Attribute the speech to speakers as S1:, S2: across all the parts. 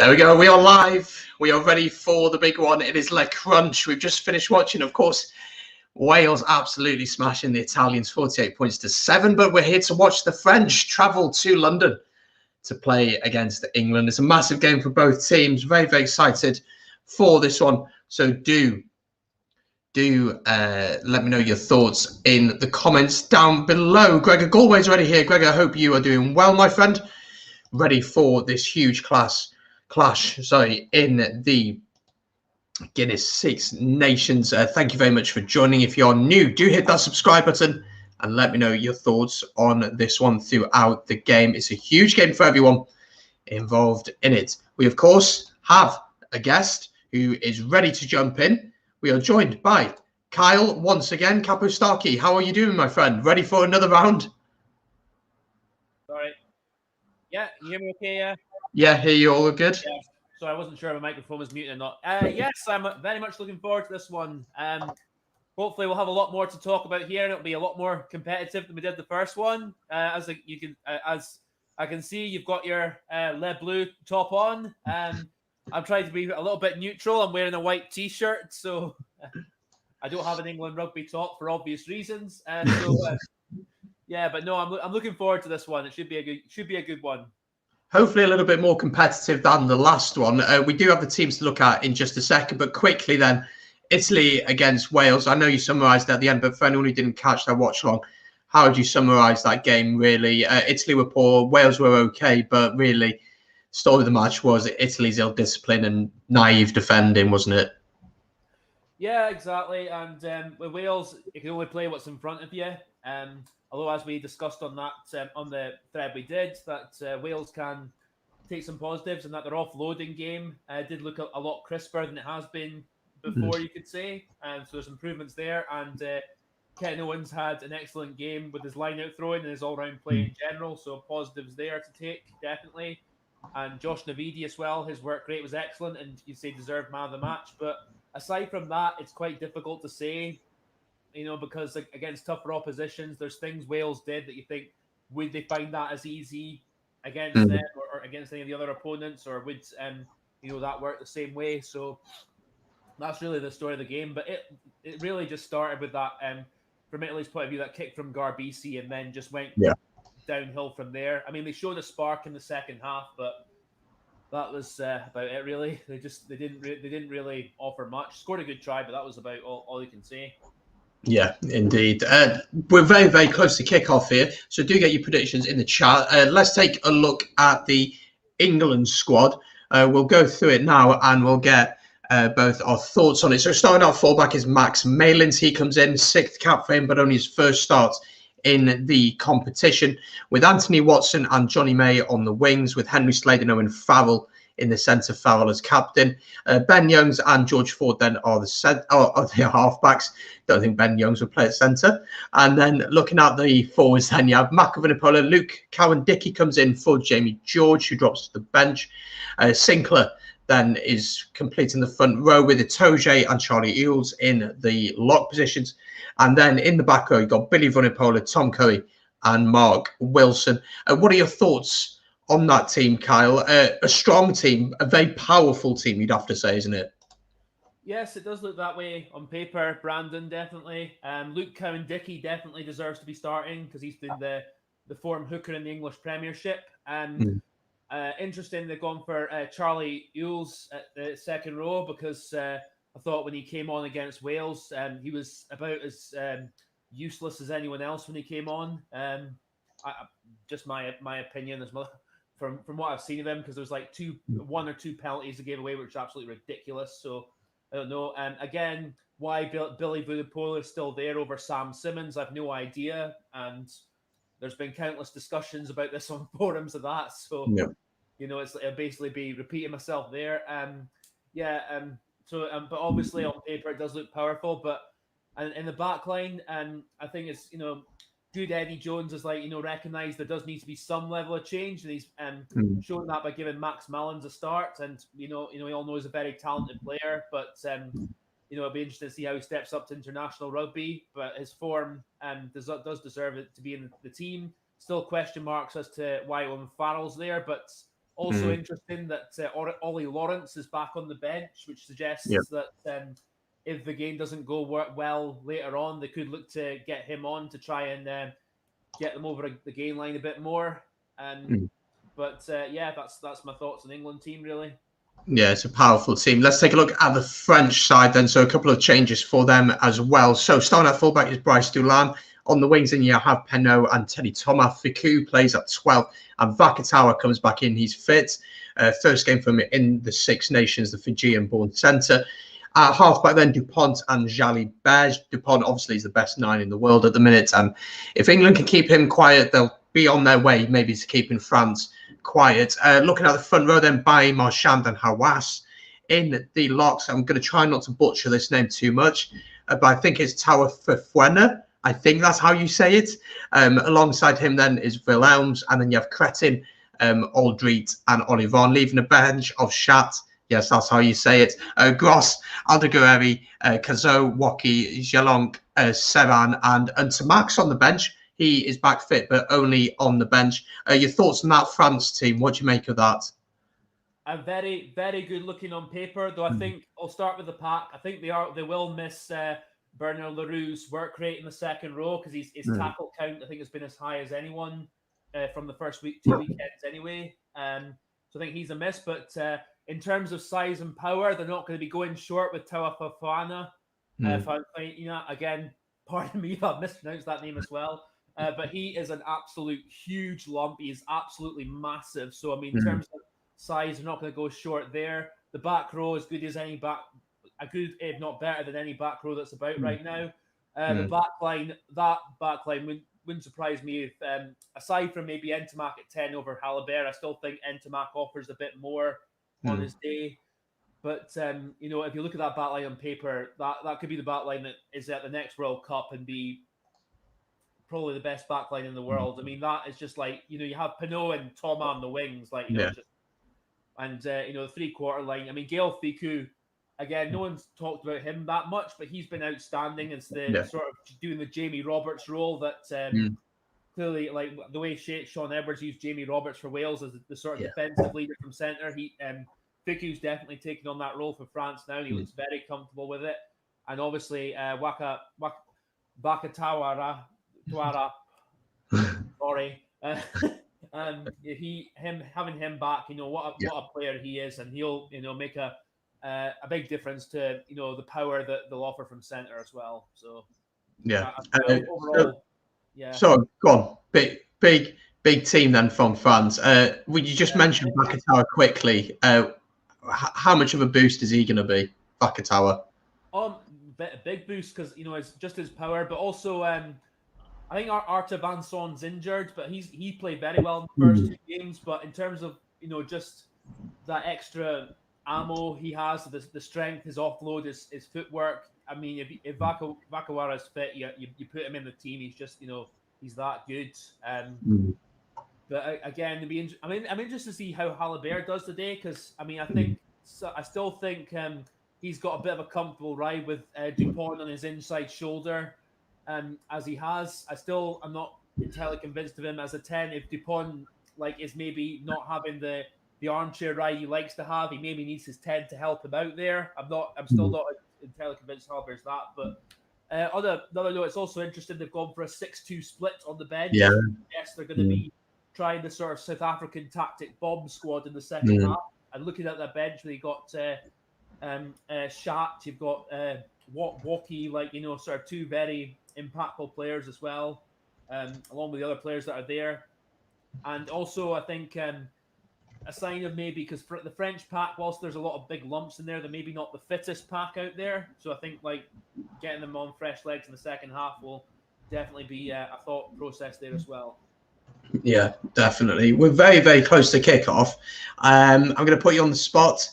S1: There we go. We are live. We are ready for the big one. It is Le Crunch. We've just finished watching, of course, Wales absolutely smashing the Italians 48 points to 7. But we're here to watch the French travel to London to play against England. It's a massive game for both teams. Very, very excited for this one. So do let me know your thoughts in the comments down below. Gregor Galway's already here. Gregor, I hope you are doing well, my friend. Ready for this huge clash in the Guinness Six Nations. Thank you very much for joining. If you're new, do hit that subscribe button and let me know your thoughts on this one throughout the game. It's a huge game for everyone involved in it. We, of course, have a guest who is ready to jump in. We are joined by Kyle once again. Kapustaki, how are you doing, my friend? Ready for another round?
S2: Sorry. Yeah, you hear me okay?
S1: Yeah, hear you all good?
S2: Yeah. So I wasn't sure if my microphone was muted or not. Yes, I'm very much looking forward to this one. Hopefully we'll have a lot more to talk about here, and it'll be a lot more competitive than we did the first one. As I can see, you've got your Le Bleu top on. I'm trying to be a little bit neutral. I'm wearing a white T-shirt, so I don't have an England rugby top for obvious reasons. Yeah, but no, I'm looking forward to this one. It should be a good one.
S1: Hopefully a little bit more competitive than the last one. We do have the teams to look at in just a second, but quickly then, Italy against Wales. I know you summarised at the end, but for anyone who didn't catch that watch long, how would you summarise that game, really? Italy were poor, Wales were okay, but really, story of the match was Italy's ill-discipline and naive defending, wasn't it?
S2: Yeah, exactly. And with Wales, you can only play what's in front of you. Although, as we discussed on that on the thread we did, that Wales can take some positives, and that their offloading game did look a lot crisper than it has been before, you could say. So there's improvements there. And Ken Owens had an excellent game with his line-out throwing and his all-round play in general. So positives there to take, definitely. And Josh Navidi as well, his work rate was excellent, and you'd say deserved man of the match. But aside from that, it's quite difficult to say. Because against tougher oppositions, there's things Wales did that you think, would they find that as easy against them or against any of the other opponents, or would that work the same way? So that's really the story of the game. But it really just started with that, from Italy's point of view, that kick from Garbisi, and then just went downhill from there. I mean, they showed a spark in the second half, but that was about it, really. They didn't really offer much. Scored a good try, but that was about all you can say.
S1: Yeah, indeed. We're very, very close to kickoff here, so do get your predictions in the chat. Let's take a look at the England squad. We'll go through it now, and we'll get both our thoughts on it. So starting out, fullback is Max Malins. He comes in, 6th cap for him, but only his first start in the competition, with Anthony Watson and Johnny May on the wings, with Henry Slade and Owen Farrell in the centre, Farrell as captain. Ben Youngs and George Ford then are the halfbacks. Don't think Ben Youngs will play at centre. And then looking at the forwards, then you have Makavanapola, Luke Cowan-Dickey comes in for Jamie George, who drops to the bench. Sinclair then is completing the front row with Itoje and Charlie Eales in the lock positions. And then in the back row, you've got Billy Vunipola, Tom Curry and Mark Wilson. What are your thoughts on that team, Kyle? A strong team, a very powerful team, you'd have to say, isn't it?
S2: Yes, it does look that way on paper. Brandon, definitely. Luke Cowan-Dickey definitely deserves to be starting because he's been the form hooker in the English Premiership. Interesting, they've gone for Charlie Eales at the second row because I thought when he came on against Wales, he was about as useless as anyone else when he came on. Just my opinion as well. From what I've seen of him, because there's like one or two penalties they gave away, which is absolutely ridiculous. So I don't know. Again, why Billy Vunipola is still there over Sam Simmons, I've no idea. And there's been countless discussions about this on forums of that. So it'll basically be repeating myself there. But obviously on paper it does look powerful. But in the back line, I think it's good Eddie Jones is recognised there does need to be some level of change, and he's shown that by giving Max Malins a start. And we all know he's a very talented player, but it'll be interesting to see how he steps up to international rugby. But his form does deserve it to be in the team. Still question marks as to why Owen Farrell's there, but Also interesting that Ollie Lawrence is back on the bench, which suggests that if the game doesn't go well later on, they could look to get him on to try and get them over the gain line a bit more. But yeah, that's my thoughts on the England team, really.
S1: Yeah, it's a powerful team. Let's take a look at the French side then. So a couple of changes for them as well. So starting at fullback is Bryce Dulin. On the wings, and you have Penaud and Teddy Thomas. Ficou plays at 12, and Vakatawa comes back in. He's fit. First game for him in the Six Nations, the Fijian-born centre. Halfback then, Dupont and Jalibert. Dupont obviously is the best 9 in the world at the minute, and if England can keep him quiet, they'll be on their way maybe to keeping France quiet. Looking at the front row then, Bailly, Marchand and Hawass. In the locks, I'm going to try not to butcher this name too much, but I think it's Taoufifuena. I think that's how you say it. Alongside him then is Wilhelms, and then you have Cretin, Aldrit and Olivon, leaving a bench of Shat. Yes, that's how you say it. Gross, Aldeguerri, Cazot, Waki, Jalonk, Serran, and Tamax on the bench. He is back fit, but only on the bench. Your thoughts on that France team? What do you make of that?
S2: A very, very good looking on paper, though. I think I'll start with the pack. I think they will miss Bernard Leroux's work rate in the second row, because his tackle count, I think, has been as high as anyone from the first 2 weekends anyway. So I think he's a miss. But in terms of size and power, they're not going to be going short with Taoufifuena. Again, pardon me if I've mispronounced that name as well. But he is an absolute huge lump. He is absolutely massive. So, I mean, in terms of size, they're not going to go short there. The back row, as good as any back, a good, if not better than any back row that's about right now. The back line wouldn't surprise me if, aside from maybe Ntamack at 10 over Jalibert, I still think Ntamack offers a bit more on his day. But, if you look at that back line on paper, that could be the back line that is at the next World Cup and be probably the best back line in the world. I mean, that is just like, you have Penaud and Thomas on the wings, the three-quarter line. I mean, Gaël Ficou, again, no one's talked about him that much, but he's been outstanding as the sort of doing the Jamie Roberts role that clearly, like the way Sean Edwards used Jamie Roberts for Wales as the sort of defensive leader from centre. Ficou's definitely taking on that role for France now, and he looks very comfortable with it. And obviously, Vakatawa, sorry, having him back, what a player he is, and he'll make a big difference to the power that they'll offer from centre as well. So overall,
S1: So go on, big team then from France. Would you just mention Vakatawa quickly? How much of a boost is he going to be, Vakatawa?
S2: A big boost because it's just his power, but also I think Arta Vanson's injured, but he played very well in the first 2 games. But in terms of just that extra ammo he has, the strength, his offload, his footwork. I mean, if Vakawara is fit, you put him in the team. He's just he's that good. But again, I'm interested to see how Jalibert does today, because I still think he's got a bit of a comfortable ride with Dupont on his inside shoulder, as he has. I'm not entirely convinced of him as a 10. If Dupont is maybe not having the armchair ride he likes to have, he maybe needs his 10 to help him out there. I'm still not entirely convinced Jalibert's that, but. On another note, it's also interesting they've gone for a 6-2 split on the bench. Yes, they're going to be trying the sort of South African tactic bomb squad in the second half. And looking at that bench, they got Shat, you've got Waki, sort of 2 very impactful players as well, along with the other players that are there. And also, I think a sign of maybe, because for the French pack, whilst there's a lot of big lumps in there, they're maybe not the fittest pack out there. So I think getting them on fresh legs in the second half will definitely be a thought process there as well.
S1: Yeah, definitely. We're very, very close to kickoff. I'm going to put you on the spot.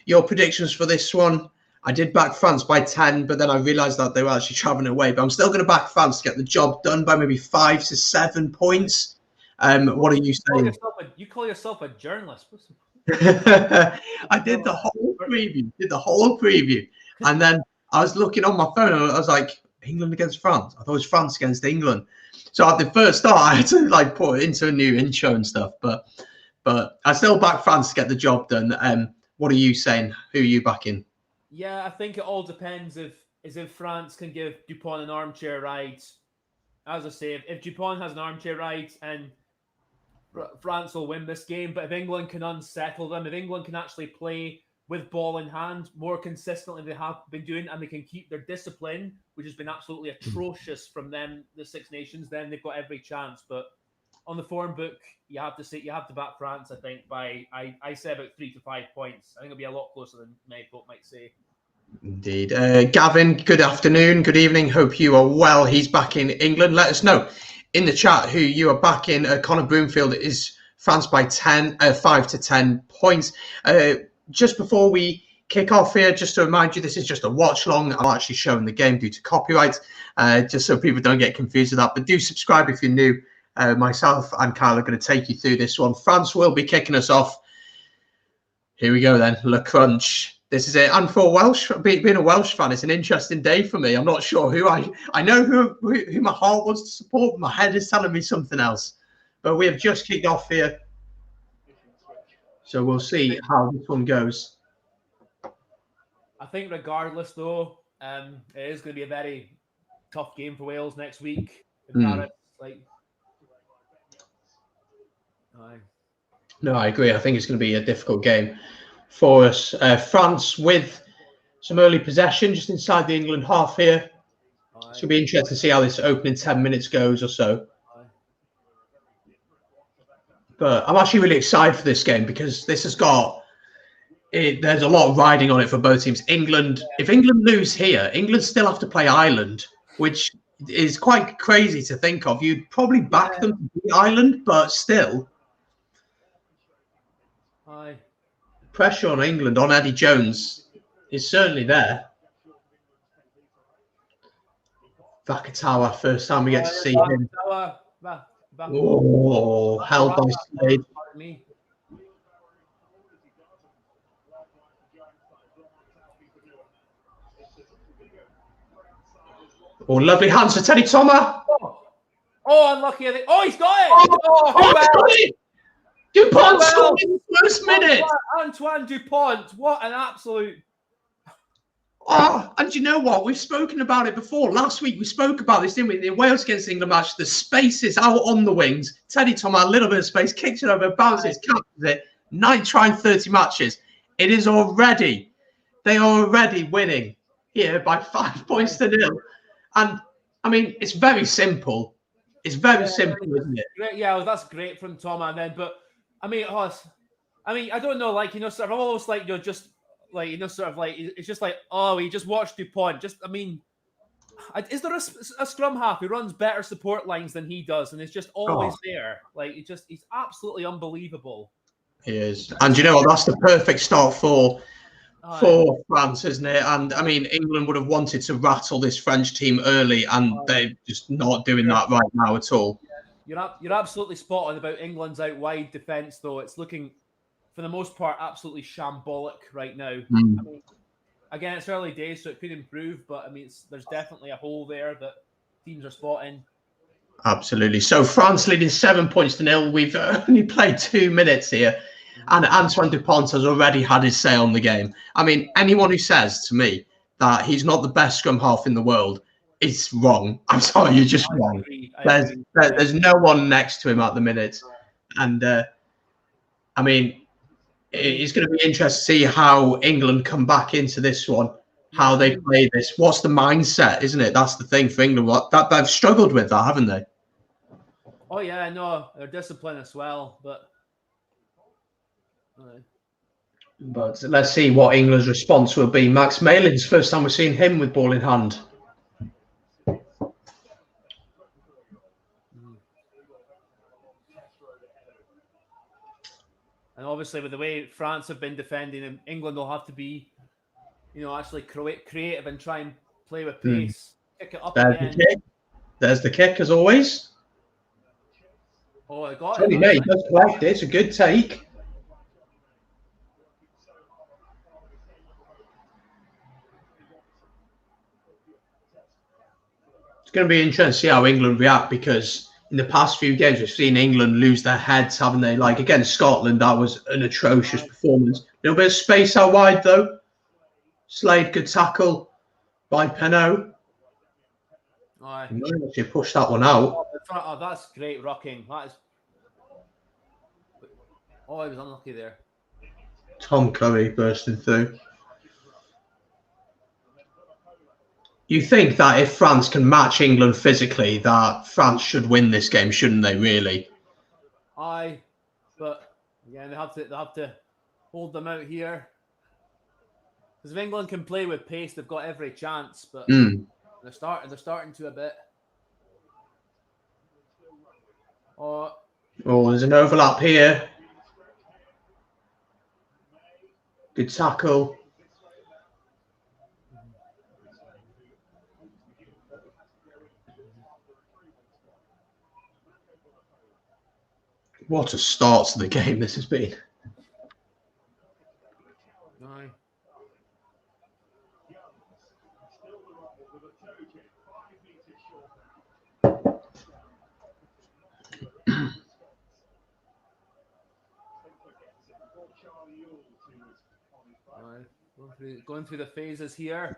S1: Your predictions for this one? I did back France by 10, but then I realised that they were actually travelling away. But I'm still going to back France to get the job done by maybe 5 to 7 points. What are you saying?
S2: You call yourself a journalist.
S1: I did the whole preview. And then I was looking on my phone and I was like, England against France. I thought it was France against England. So at the first start, I had to put it into a new intro and stuff. But But I still back France to get the job done. What are you saying? Who are you backing?
S2: Yeah, I think it all depends if France can give Dupont an armchair ride. As I say, if Dupont has an armchair ride, and France will win this game. But if England can unsettle them, if England can actually play with ball in hand more consistently than they have been doing, and they can keep their discipline, which has been absolutely atrocious from them, the Six Nations, then they've got every chance. But on the form book, you have to back France, I think, by I say about 3 to 5 points. I think it'll be a lot closer than many folk might say.
S1: Indeed. Gavin, good afternoon, good evening. Hope you are well. He's back in England. Let us know in the chat who you are backing. Connor Broomfield is France by 5 to 10 points. Just before we kick off here, just to remind you, this is just a watch long. I'm actually showing the game due to copyright, just so people don't get confused with that. But do subscribe if you're new. Myself and Kyle are going to take you through this one. France will be kicking us off. Here we go then. Le Crunch. This is it. And for Welsh, being a Welsh fan, it's an interesting day for me. I'm not sure who I know who my heart wants to support, but my head is telling me something else. But we have just kicked off here, so we'll see how this one goes.
S2: I think regardless, though, it is going to be a very tough game for Wales next week in Paris.
S1: No, I agree. I think it's going to be a difficult game for us. France with some early possession just inside the England half here. It's going to be interesting to see how this opening 10 minutes goes or so. But I'm actually really excited for this game because this has got there's a lot riding on it for both teams. England, if England lose here, England still have to play Ireland, which is quite crazy to think of. You'd probably back them to beat Ireland, but still. Pressure on England, on Eddie Jones, is certainly there. Vakatawa, first time we get to see him. Oh, held by Slade. Oh, lovely hands for Teddy Thomas.
S2: Oh, unlucky. Oh, he's got it.
S1: Oh, he's got it. Dupont scored in the first minute.
S2: Antoine Dupont, what an absolute...
S1: Oh, and you know what? We've spoken about it before. Last week we spoke about this, didn't we? The Wales against England match, the spaces out on the wings. Teddy Thomas, a little bit of space, kicks it over, bounces, captures it. 9 trying 30 matches. It is already, they are already winning here by 5 points to 0. And, I mean, it's very simple. It's very simple, isn't it?
S2: Great, yeah, well, that's great from Thomas. And then, but I mean, I don't know, like, sort of almost like you're just like, sort of like, it's just like, oh, he just watched Dupont. Just, I mean, is there a scrum half who runs better support lines than he does, and is just always there? Like, he's absolutely unbelievable.
S1: He is, and you know what? That's the perfect start for France, isn't it? And I mean, England would have wanted to rattle this French team early, and they're just not doing that right now at all.
S2: You're absolutely spot on about England's out wide defence, though. It's looking, for the most part, absolutely shambolic right now. I mean, again, it's early days, so it could improve, but I mean, there's definitely a hole there that teams are spotting.
S1: Absolutely. So France leading 7 points to 0. We've only played 2 minutes here, and Antoine Dupont has already had his say on the game. I mean, anyone who says to me that he's not the best scrum half in the world, it's wrong. I'm sorry, you're just wrong. There's no one next to him at the minute. And, I mean, it's going to be interesting to see how England come back into this one, how they play this. What's the mindset, isn't it? That's the thing for England. They've struggled with that, haven't they?
S2: Oh, yeah, I know. Their discipline as well, but...
S1: But let's see what England's response will be. Max Malin's first time we've seen him with ball in hand.
S2: And obviously, with the way France have been defending him, England will have to be, actually creative and try and play with pace. Kick it up again.
S1: There's the kick, as always.
S2: Oh, I got
S1: it. He does collect it. It's a good take. It's going to be interesting to see how England react because, in the past few games, we've seen England lose their heads, haven't they? Like against Scotland, that was an atrocious performance. A little bit of space out wide, though. Slade, good tackle by Penaud.
S2: Aye.
S1: He might actually push that one out.
S2: Oh, that's great rucking. That is. Oh, I was unlucky there.
S1: Tom Curry bursting through. You think that if France can match England physically, that France should win this game, shouldn't they? Really?
S2: Aye, but again, they have to hold them out here. Because if England can play with pace, they've got every chance. But they're starting to a bit. Oh,
S1: there's an overlap here. Good tackle. What a start to the game this has been.
S2: Aye. Going through the phases here.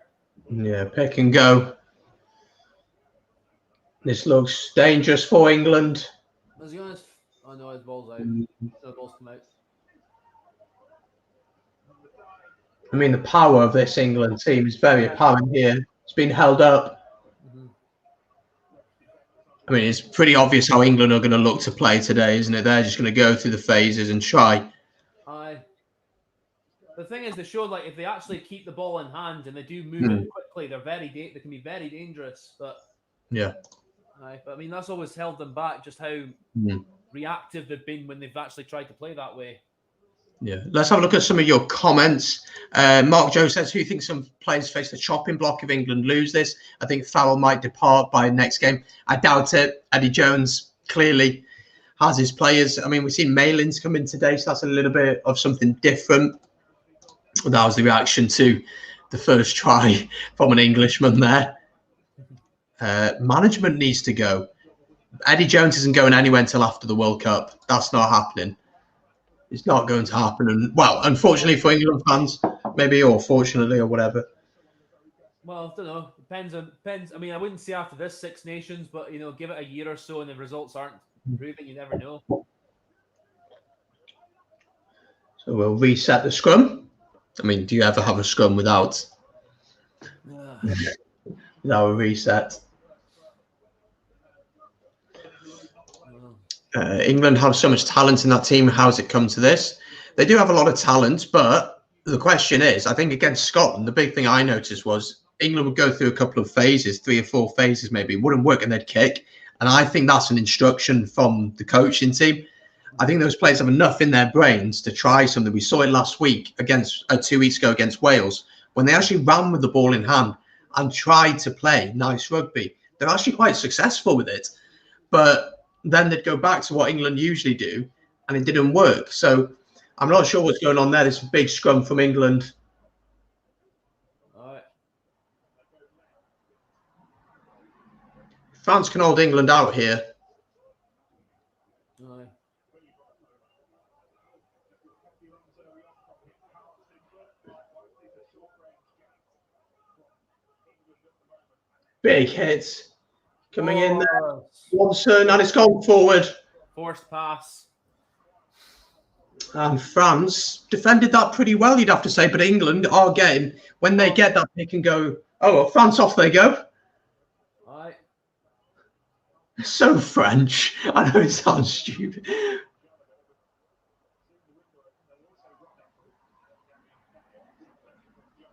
S1: Yeah, pick and go. This looks dangerous for England.
S2: Was he honest? Oh no, his ball's out. The ball's come out.
S1: I mean, the power of this England team is very apparent here. It's been held up. I mean, it's pretty obvious how England are going to look to play today, isn't it? They're just going to go through the phases and try.
S2: Aye. The thing is, they show like if they actually keep the ball in hand and they do move it quickly, they can be very dangerous. But
S1: yeah,
S2: aye. But I mean, that's always held them back. Just how reactive they've been when they've actually tried to play that way.
S1: Yeah, let's have a look at some of your comments. Mark Joe says, who thinks some players face the chopping block if England lose this? I think Farrell might depart by next game. I doubt it. Eddie Jones clearly has his players. I mean, we've seen Malins come in today, so that's a little bit of something different. That was the reaction to the first try from an Englishman there. Management needs to go. Eddie Jones isn't going anywhere until after the World Cup. That's not happening. It's not going to happen. And well, unfortunately for England fans, maybe, or fortunately, or whatever.
S2: Well, I don't know. Depends. I mean, I wouldn't say after this Six Nations, but you know, give it a year or so, and the results aren't improving. You never know.
S1: So we'll reset the scrum. I mean, do you ever have a scrum without a reset? England have so much talent in that team. How's it come to this? They do have a lot of talent, but the question is, I think against Scotland, the big thing I noticed was England would go through a couple of phases, 3 or 4 phases maybe, it wouldn't work and they'd kick. And I think that's an instruction from the coaching team. I think those players have enough in their brains to try something. We saw it last week against 2 weeks ago against Wales, when they actually ran with the ball in hand and tried to play nice rugby. They're actually quite successful with it. But then they'd go back to what England usually do, and it didn't work. So I'm not sure what's going on there. This big scrum from England.
S2: All right.
S1: France can hold England out here.
S2: All right.
S1: Big hits coming in there. Watson, and it's gone forward.
S2: Forced pass.
S1: And France defended that pretty well, you'd have to say. But England are getting, when they get that pick and go, oh, well, France, off they go.
S2: All right.
S1: So French. I know it sounds stupid.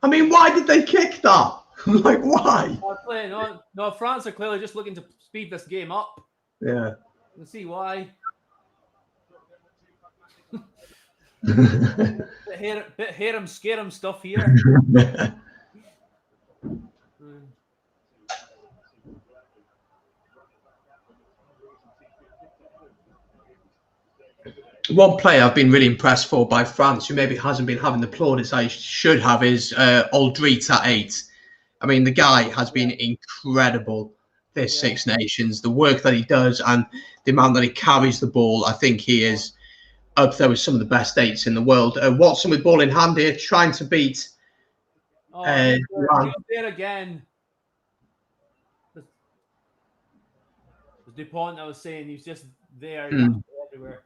S1: I mean, why did they kick that? Like, why?
S2: No, France are clearly just looking to speed this game up.
S1: Yeah.
S2: Let's see why. bit harem, scare 'em stuff here.
S1: One player I've been really impressed for by France, who maybe hasn't been having the plaudits I should have, is Aldrit at 8. I mean, the guy has been incredible this Six Nations, the work that he does and the amount that he carries the ball. I think he is up there with some of the best 8s in the world. Watson with ball in hand here, trying to beat.
S2: He was there again. The DuPont, I was saying, he's just there everywhere.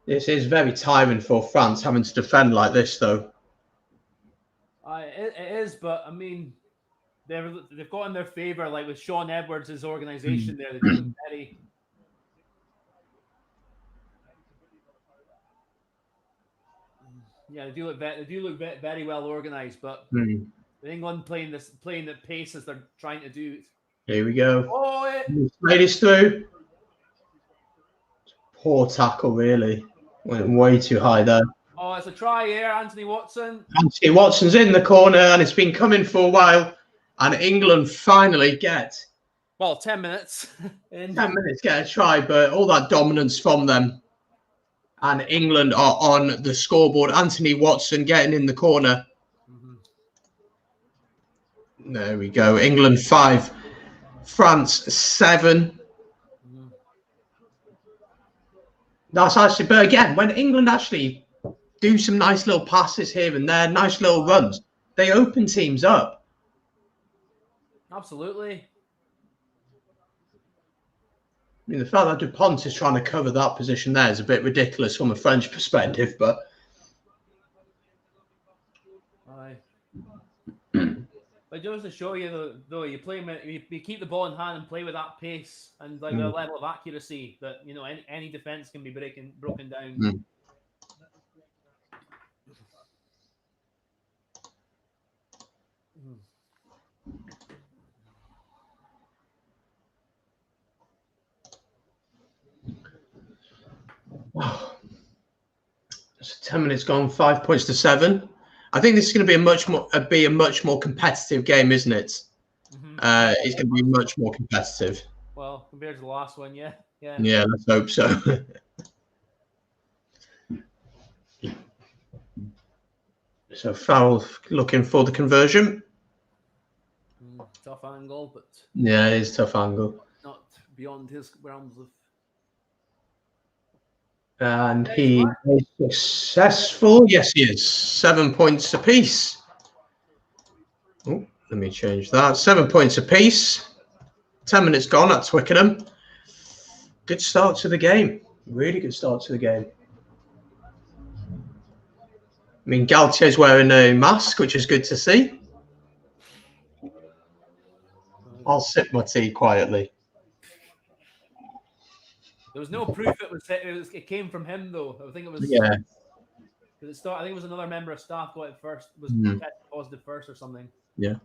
S1: This is very tiring for France having to defend like this, though.
S2: It is, but I mean, they've got in their favour, like with Sean Edwards' organisation there. They do look very. Yeah, they do look very well organised, but England playing the pace as they're trying to do.
S1: Here we go.
S2: Oh,
S1: Ladies through. Poor tackle, really. Went way too high there.
S2: Oh, it's a try here, Anthony Watson.
S1: Anthony Watson's in the corner, and it's been coming for a while. And England finally get
S2: 10 minutes.
S1: 10 minutes get a try, but all that dominance from them. And England are on the scoreboard. Anthony Watson getting in the corner. There we go. England 5, France 7. That's actually, but again, when England actually do some nice little passes here and there, nice little runs, they open teams up.
S2: Absolutely.
S1: I mean, the fact that DuPont is trying to cover that position there is a bit ridiculous from a French perspective, but.
S2: But just to show you, though, you keep the ball in hand and play with that pace and like the level of accuracy that any defense can be broken down.
S1: So 10 minutes gone, 5 points to 7. I think this is going to be a much more competitive game, isn't it? It's going to be much more competitive.
S2: Well, compared to the last one, yeah.
S1: Yeah, let's hope so. So Farrell looking for the conversion.
S2: Tough angle, but
S1: yeah, it is a tough angle.
S2: Not beyond his realms of.
S1: And he is successful. Yes, he is. 7 points apiece. Oh, let me change that. 7 points apiece. 10 minutes gone at Twickenham. Good start to the game. Really good start to the game. I mean, Galtier's wearing a mask, which is good to see. I'll sip my tea quietly.
S2: There was no proof it came from him, though. I think it was.
S1: Yeah.
S2: Because I think it was another member of staff got it first. Was positive first or something.
S1: Yeah.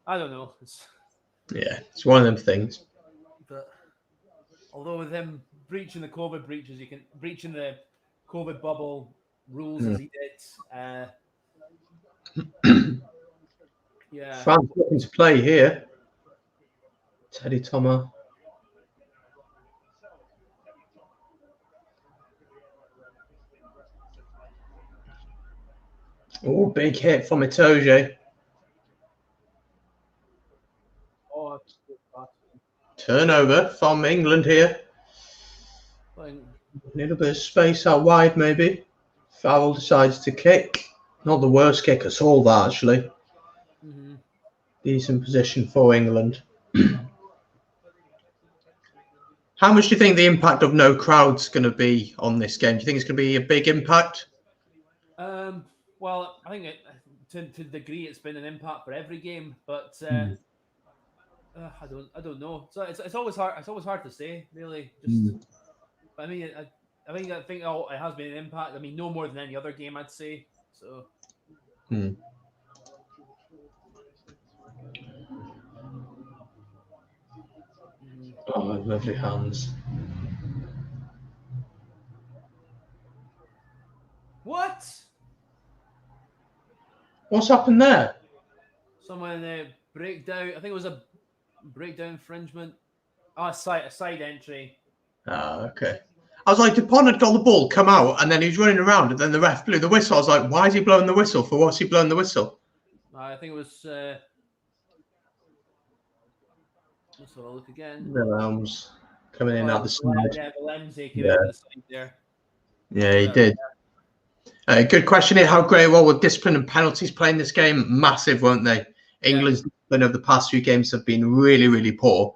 S2: I don't know.
S1: It's one of them things.
S2: But although with him breaching the COVID bubble rules as he did, yeah.
S1: France looking to play here. Teddy Thomas. Oh, big hit from Itoje.
S2: Oh,
S1: turnover from England here. A little bit of space out wide, maybe. Farrell decides to kick. Not the worst kick at all, that actually. Decent position for England. How much do you think the impact of no crowd's going to be on this game? Do you think it's going to be a big impact?
S2: Well, I think to the degree it's been an impact for every game, but I don't know. So it's always hard. It's always hard to say, really. I mean, I think it has been an impact. I mean, no more than any other game, I'd say. So.
S1: Oh, lovely hands.
S2: What?
S1: What's happened there?
S2: Someone breakdown. I think it was a breakdown infringement. Oh, a side entry.
S1: Ah, okay. I was like, Dupont had got the ball, come out, and then he was running around, and then the ref blew the whistle. I was like, why is he blowing the whistle? For what's he blowing the whistle?
S2: I think it was. Let's have a look again.
S1: Williams coming in at the side.
S2: Yeah, Valenzi came out the side there.
S1: Yeah, he did. Good question here. How great role will discipline and penalties play in this game? Massive, won't they? England's discipline over the past few games have been really, really poor.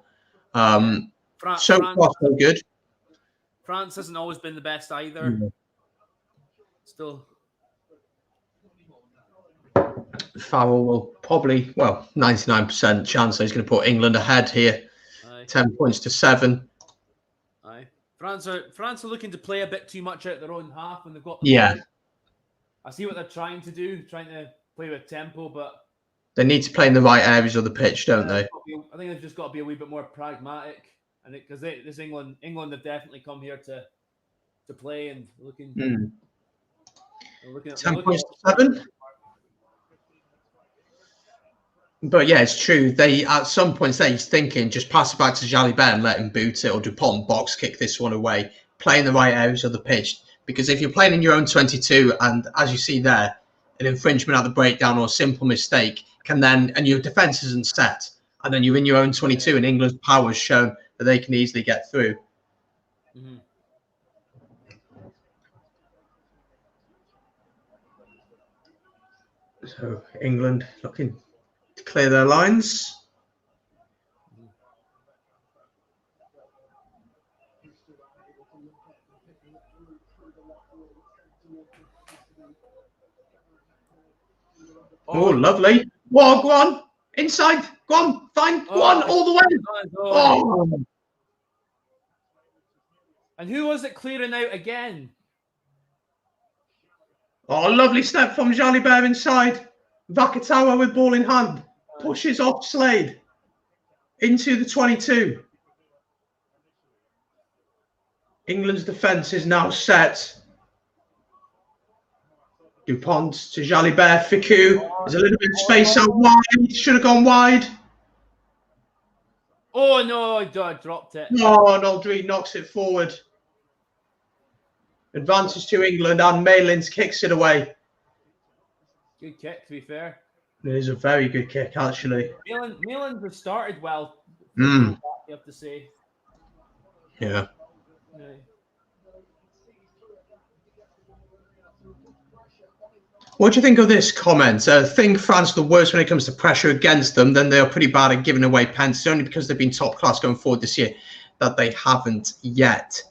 S1: So far, so good.
S2: France hasn't always been the best either. Still.
S1: Farrell will probably, 99% chance that he's going to put England ahead here. 10 points to 7.
S2: France are looking to play a bit too much out their own half when they've got the ball. I see what they're trying to do, trying to play with tempo, but
S1: they need to play in the right areas of the pitch, don't they?
S2: I think they've just got to be a wee bit more pragmatic, and because this England have definitely come here to play and looking. At
S1: 10 points to 7. But yeah, it's true. They at some points they're thinking just pass it back to Jalibert and let him boot it, or Dupont box kick this one away. Play in the right areas of the pitch, because if you're playing in your own 22, and as you see there, an infringement at the breakdown or a simple mistake can then, and your defence isn't set, and then you're in your own 22, and England's power has shown that they can easily get through. So England looking to clear their lines. Oh, lovely. Whoa, go on. Inside. Go on. Fine. Go on. All the way. Oh.
S2: And who was it clearing out again?
S1: Oh, lovely step from Jalibert inside. Vakatawa with ball in hand. Pushes off Slade into the 22. England's defence is now set. Dupont to Jalibert. Ficou. There's a little bit of space out wide. Should have gone wide.
S2: Oh, no. I dropped it.
S1: No, Aldry knocks it forward. Advantage to England, and Malins kicks it away.
S2: Good kick, to be fair.
S1: It is a very good kick, actually.
S2: Malins has started well. You have to say.
S1: Yeah. What do you think of this comment? I think France are the worst when it comes to pressure against them. Then they are pretty bad at giving away pens. Only because they've been top class going forward this year that they haven't yet.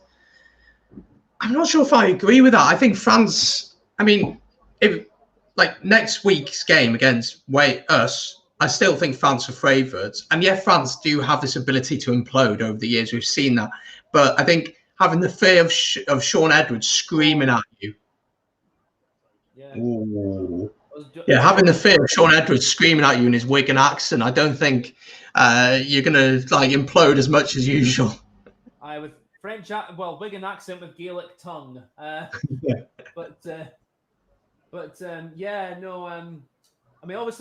S1: I'm not sure if I agree with that. I think France, next week's game against us, I still think France are favourites. And yeah, France do have this ability to implode over the years. We've seen that. But I think having the fear of Sean Edwards screaming at you. Yeah, having the fear of Sean Edwards screaming at you in his Wigan accent, I don't think you're going to implode as much as usual.
S2: With French, Wigan accent with Gaelic tongue. Obviously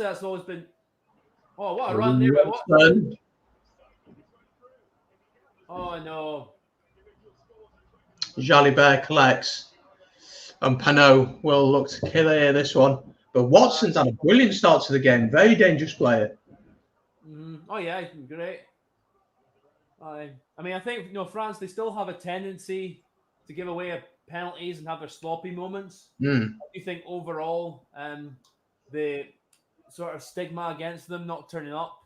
S2: that's always been. Oh, what a run there! Oh no!
S1: Jalibert collects, and Panot will look to clear this one. But Watson's had a brilliant start to the game. Very dangerous player.
S2: Oh yeah, great. I think France, they still have a tendency to give away penalties and have their sloppy moments. I do think overall, the sort of stigma against them not turning up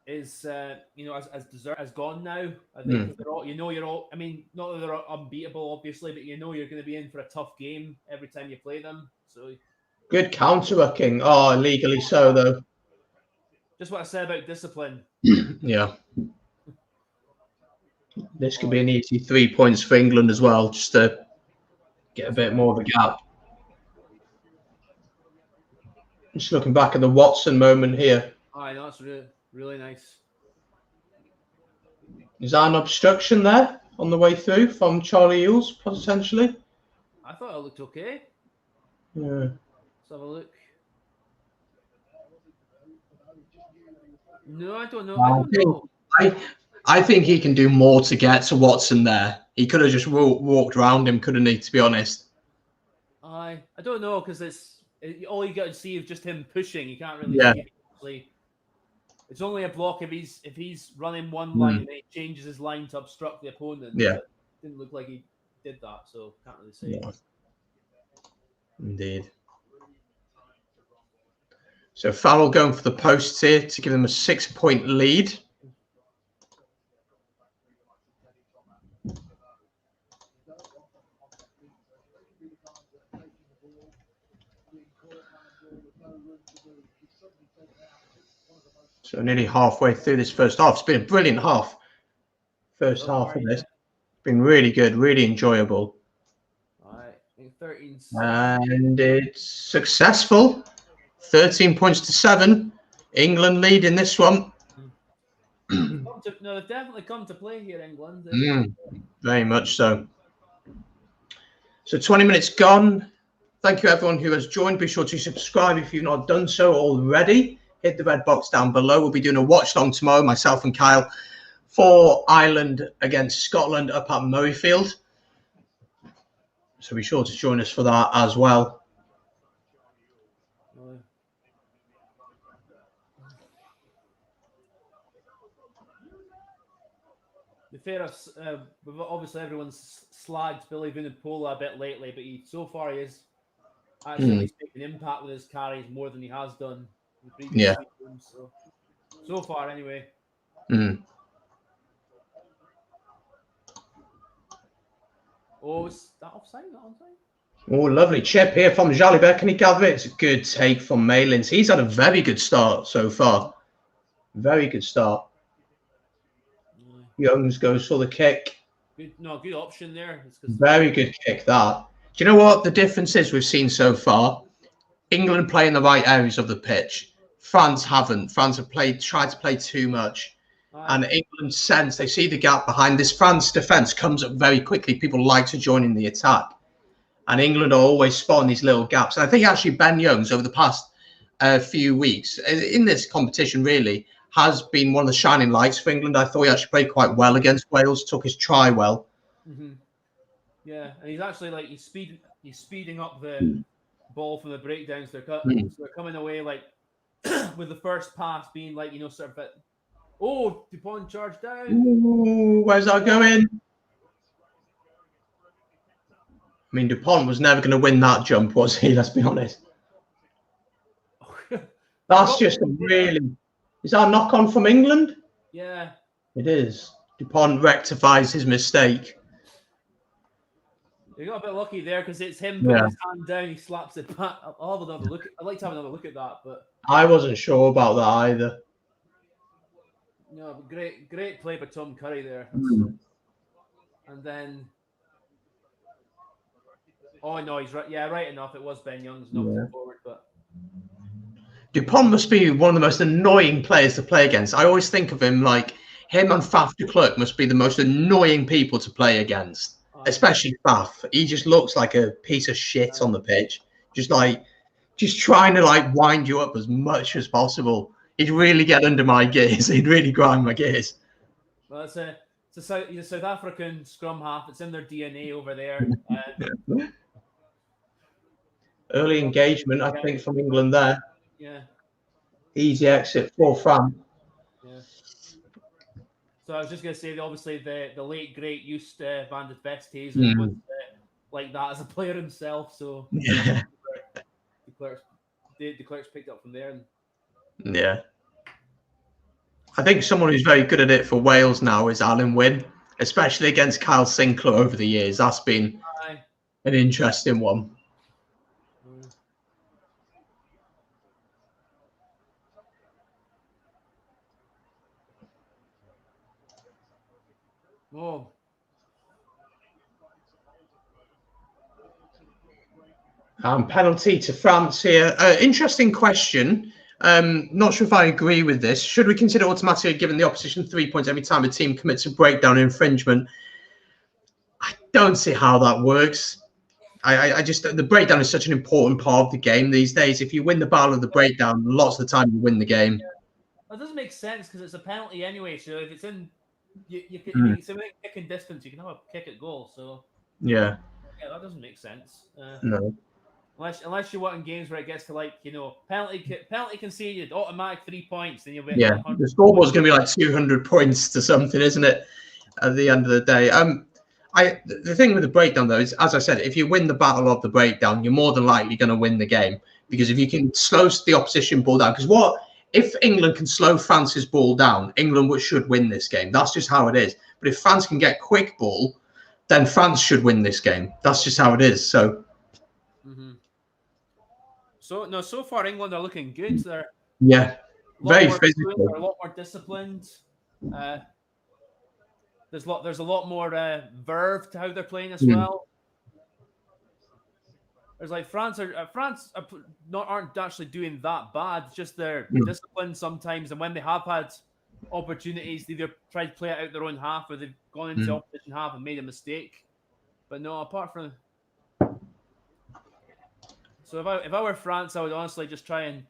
S2: is has gone now. I think they're all, you're all. I mean, not that they're unbeatable, obviously, but you're going to be in for a tough game every time you play them. So
S1: good counter-rucking. Oh, illegally so though.
S2: Just what I said about discipline.
S1: Yeah. This could be an easy 3 points for England as well, just to get a bit more of a gap. Just looking back at the Watson moment here.
S2: I know, it's really nice.
S1: Is that an obstruction there on the way through from Charlie Ewels, potentially?
S2: I thought it looked okay.
S1: Yeah.
S2: Let's have a look. No, I don't know.
S1: I think he can do more to get to Watson there. He could have just walked around him, couldn't he, to be honest?
S2: I don't know, because all you got to see is just him pushing. You can't really
S1: Yeah.
S2: see it. It's only a block if he's running one line and he changes his line to obstruct the opponent.
S1: Yeah.
S2: But it didn't look like he did that, so can't really say.
S1: Yeah. Indeed. So Farrell going for the posts here to give them a 6-point lead. So nearly halfway through this first half. It's been a brilliant half. First half of this. It's been really good, really enjoyable.
S2: All right, 13.
S1: And it's successful. 13 points to 7. England leading this one.
S2: They've definitely come to play here, England.
S1: Very much so. So 20 minutes gone. Thank you, everyone who has joined. Be sure to subscribe if you've not done so already. Hit the red box down below. We'll be doing a watch long tomorrow, myself and Kyle, for Ireland against Scotland up at Murrayfield. So be sure to join us for that as well.
S2: The fair, obviously everyone's slagged Billy Vunipola a bit lately, but so far he is actually making an impact with his carries more than he has done in the previous seasons. So far, anyway. Oh, is that offside? Not onside?
S1: Oh, lovely chip here from Jalibert. Can he gather it? It's a good take from Malins. He's had a very good start so far. Very good start. Youngs goes for the kick.
S2: Good option there.
S1: Very good kick, that. Do you know what the difference is we've seen so far? England play in the right areas of the pitch. France haven't. France have tried to play too much. And England sense they see the gap behind this. France defence comes up very quickly. People like to join in the attack. And England are always spotting these little gaps. And I think actually Ben Youngs over the past few weeks in this competition really has been one of the shining lights for England. I thought he actually played quite well against Wales, took his try well.
S2: Yeah, and he's actually he's speeding up the ball from the breakdowns. They're coming away with the first pass being sort of oh, Dupont charged down.
S1: Ooh, where's that going? I mean, Dupont was never going to win that jump, was he? Let's be honest. That's just a really... Is that a knock-on from England?
S2: Yeah.
S1: It is. Dupont rectifies his mistake.
S2: He got a bit lucky there because it's him putting his hand down. He slaps it back. I'd like to have another look at that, but
S1: I wasn't sure about that either.
S2: No, but great play by Tom Curry there. And then, oh no, he's right. Yeah, right enough. It was Ben Youngs knocked him forward, but
S1: Dupont must be one of the most annoying players to play against. I always think of him like him and Faf de Klerk must be the most annoying people to play against. Especially Faf. He just looks like a piece of shit on the pitch. Just trying to wind you up as much as possible. He'd really get under my gears. He'd really grind my gears.
S2: Well, he's a South African scrum half. It's in their DNA over there.
S1: Early engagement, I think, from England there.
S2: Yeah.
S1: Easy exit for France.
S2: Yeah. So I was just going to say, obviously, the late, great Just van de Vesthuizen was like that as a player himself. So
S1: yeah.
S2: De Klerk's picked up from there.
S1: Yeah. I think someone who's very good at it for Wales now is Alan Wynne, especially against Kyle Sinclair over the years. That's been an interesting one.
S2: Oh.
S1: Penalty to France here. Interesting question. Not sure if I agree with this. Should we consider automatically giving the opposition 3 points every time a team commits a breakdown or infringement? I don't see how that works. I just, the breakdown is such an important part of the game these days. If you win the battle of the breakdown, lots of the time you win the game.
S2: That doesn't make sense because it's a penalty anyway. So if it's in you can, if you can make kicking distance, you can have a kick at goal. So
S1: Yeah.
S2: yeah, that doesn't make sense.
S1: No.
S2: Unless you're wanting games where it gets to like penalty conceded, automatic 3 points, then you'll be
S1: Yeah. The scoreboard's going to be like 200 points to something, isn't it? At the end of the day. The thing with the breakdown though is, as I said, if you win the battle of the breakdown, you're more than likely going to win the game, because if you can slow the opposition ball down, because what if England can slow France's ball down, England should win this game. That's just how it is. But if France can get quick ball, then France should win this game. That's just how it is. So.
S2: So far England are looking good. They're
S1: very physical.
S2: They're a lot more disciplined. There's a lot more verve to how they're playing as well. There's like France aren't actually doing that bad. It's just they're disciplined sometimes, and when they have had opportunities, they either try to play it out their own half, or they've gone into the opposition half and made a mistake. But no, apart from. So if I were France, I would honestly just try and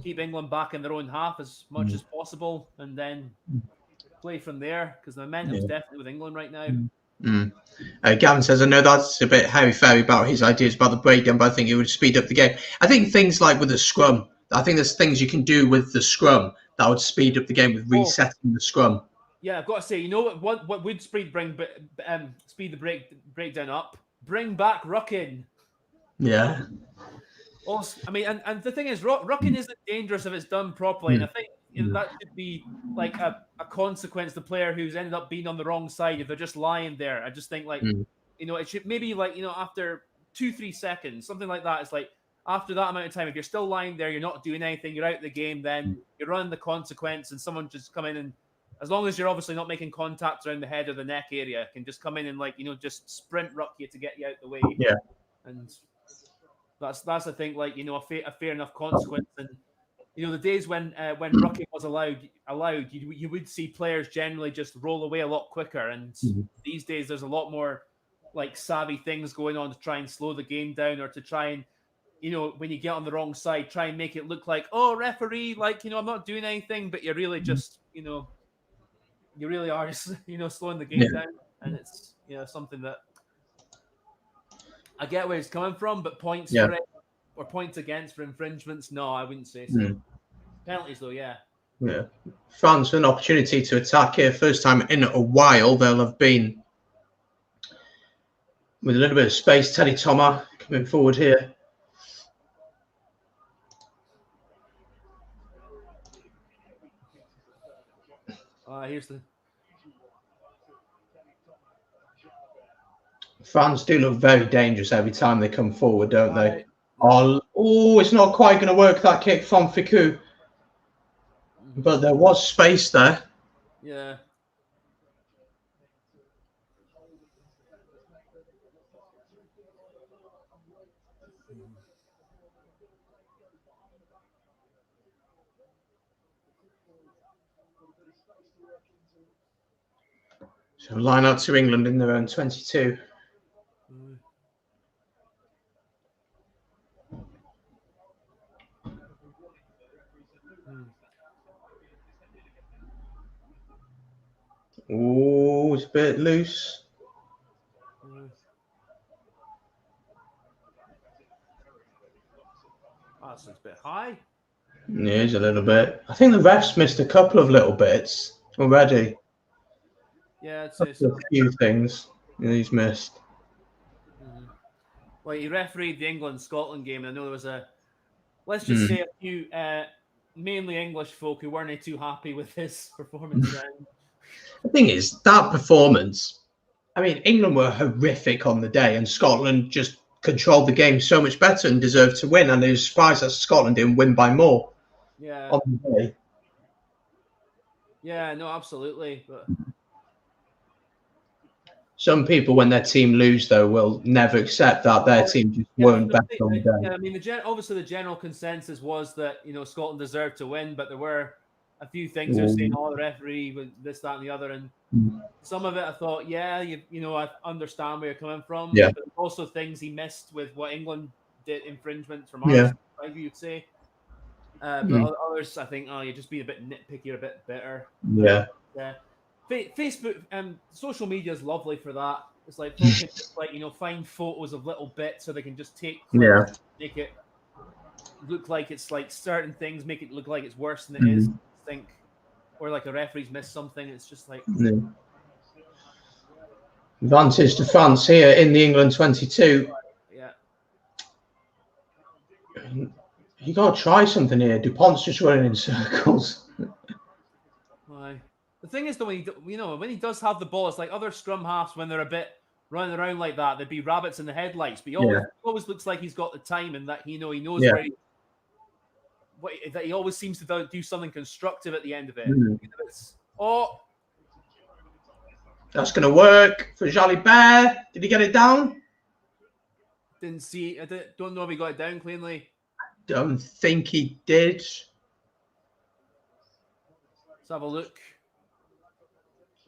S2: keep England back in their own half as much as possible, and then play from there, because the momentum's definitely with England right now.
S1: Gavin says, I know that's a bit hairy-fairy about his ideas about the breakdown, but I think it would speed up the game. I think things like with the scrum, I think there's things you can do with the scrum that would speed up the game, with resetting the scrum.
S2: Yeah, I've got to say, you know what would speed the breakdown up? Bring back rucking.
S1: Yeah.
S2: Also, I mean, and the thing is, rucking isn't dangerous if it's done properly, and I think that should be like a consequence. The player who's ended up being on the wrong side, if they're just lying there, I just think like it should maybe like after 2-3 seconds, something like that. It's like after that amount of time, if you're still lying there, you're not doing anything, you're out of the game, then you're running the consequence, and someone just come in, and as long as you're obviously not making contact around the head or the neck area, can just come in and like just sprint ruck you to get you out the way.
S1: Yeah,
S2: and that's I think like a fair enough consequence. And the days when rucking was allowed, you would see players generally just roll away a lot quicker. And these days, there's a lot more like savvy things going on to try and slow the game down, or to try and when you get on the wrong side, try and make it look like, oh, referee, like I'm not doing anything, but you're really just you really are just slowing the game down. And it's something that I get where it's coming from, but points for it or points against for infringements, no, I wouldn't say so. Penalties, though, yeah.
S1: Yeah. France an opportunity to attack here. First time in a while. They'll have been with a little bit of space. Teddy Thomas coming forward here.
S2: Here's the.
S1: France do look very dangerous every time they come forward, don't they? Oh, it's not quite going to work, that kick from Ficou. But there was space there.
S2: Yeah.
S1: So line out to England in their own 22. Oh, it's a bit loose.
S2: That's a bit high.
S1: Yeah, it's a little bit. I think the refs missed a couple of little bits already.
S2: Yeah, I'd say so.
S1: A few things he's missed.
S2: Well, he refereed the England-Scotland game, and I know there was let's just say a few mainly English folk who weren't too happy with his performance then.
S1: The thing is, that performance, I mean, England were horrific on the day, and Scotland just controlled the game so much better and deserved to win. And it was surprised that Scotland didn't win by more on the day.
S2: Yeah, no, absolutely. But
S1: some people, when their team lose, though, will never accept that their team just weren't better on the day.
S2: Yeah, I mean, obviously the general consensus was that Scotland deserved to win, but there were a few things they're saying, oh, the referee with this, that, and the other, and some of it I thought, I understand where you're coming from.
S1: Yeah.
S2: But also things he missed with what England did, infringements from ours, you'd say. But others, I think, you just be a bit nitpicky or a bit bitter.
S1: Yeah.
S2: Facebook and social media is lovely for that. It's like folk can just like find photos of little bits so they can just take clips, make it look like it's like certain things, make it look like it's worse than it is. Think, or like a referee's missed something. It's just like
S1: advantage to France here in the England 22.
S2: Yeah.
S1: You got to try something here. DuPont's just running in circles.
S2: Why? The thing is, though, when he does have the ball, it's like other scrum halves when they're a bit running around like that. There'd be rabbits in the headlights, but he always looks like he's got the time and that he knows where that he always seems to do something constructive at the end of it.
S1: That's going to work for Jalibert. Did he get it down?
S2: Didn't see. I don't know if he got it down cleanly.
S1: Don't think he did.
S2: Let's have a look.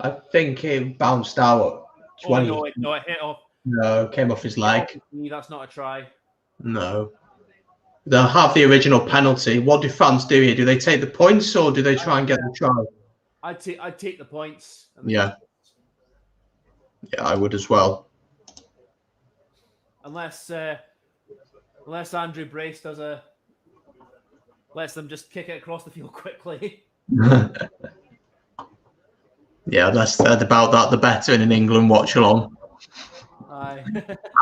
S1: I think it bounced out.
S2: No, it hit off.
S1: No, came off his leg.
S2: That's not a try.
S1: No. They'll have the original penalty. What do France do here? Do they take the points or do they try and get the try?
S2: I'd take the points.
S1: Yeah. Yeah, I would as well.
S2: Unless Andrew Brace lets them just kick it across the field quickly.
S1: Yeah, less said about that, the better in an England watch along.
S2: Aye.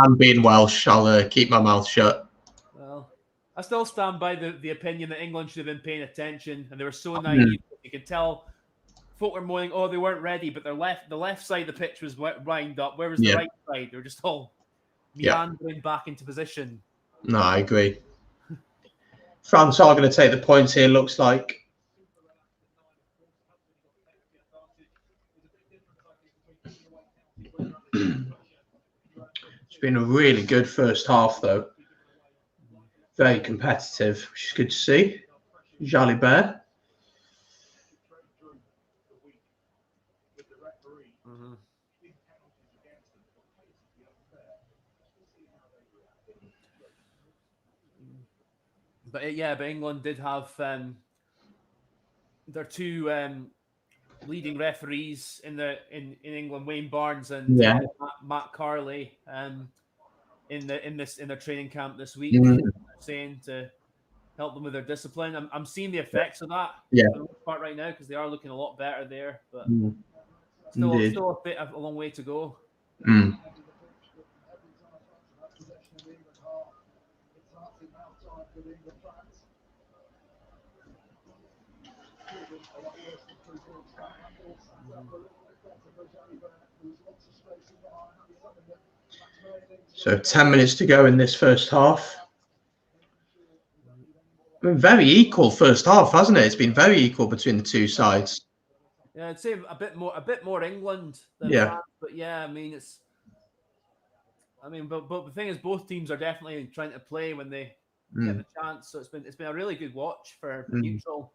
S1: And being Welsh, I'll keep my mouth shut.
S2: Well, I still stand by the opinion that England should have been paying attention, and they were so naive. You could tell folk were moaning, they weren't ready, but the left side of the pitch was lined up. Where was the right side? They were just all meandering back into position.
S1: No, I agree. France are going to take the points here, looks like. It's been a really good first half, though. Very competitive, which is good to see. Jalibert.
S2: But England did have their two leading referees in England, Wayne Barnes and Matt Carley, in their training camp this week, saying to help them with their discipline. I'm seeing the effects of that for the most part right now because they are looking a lot better there, but still a long way to go.
S1: So 10 minutes to go in this first half. Very equal first half, hasn't it? It's been very equal between the two sides.
S2: Yeah, I'd say a bit more England than France, but but the thing is, both teams are definitely trying to play when they get the chance. So it's been a really good watch for neutral.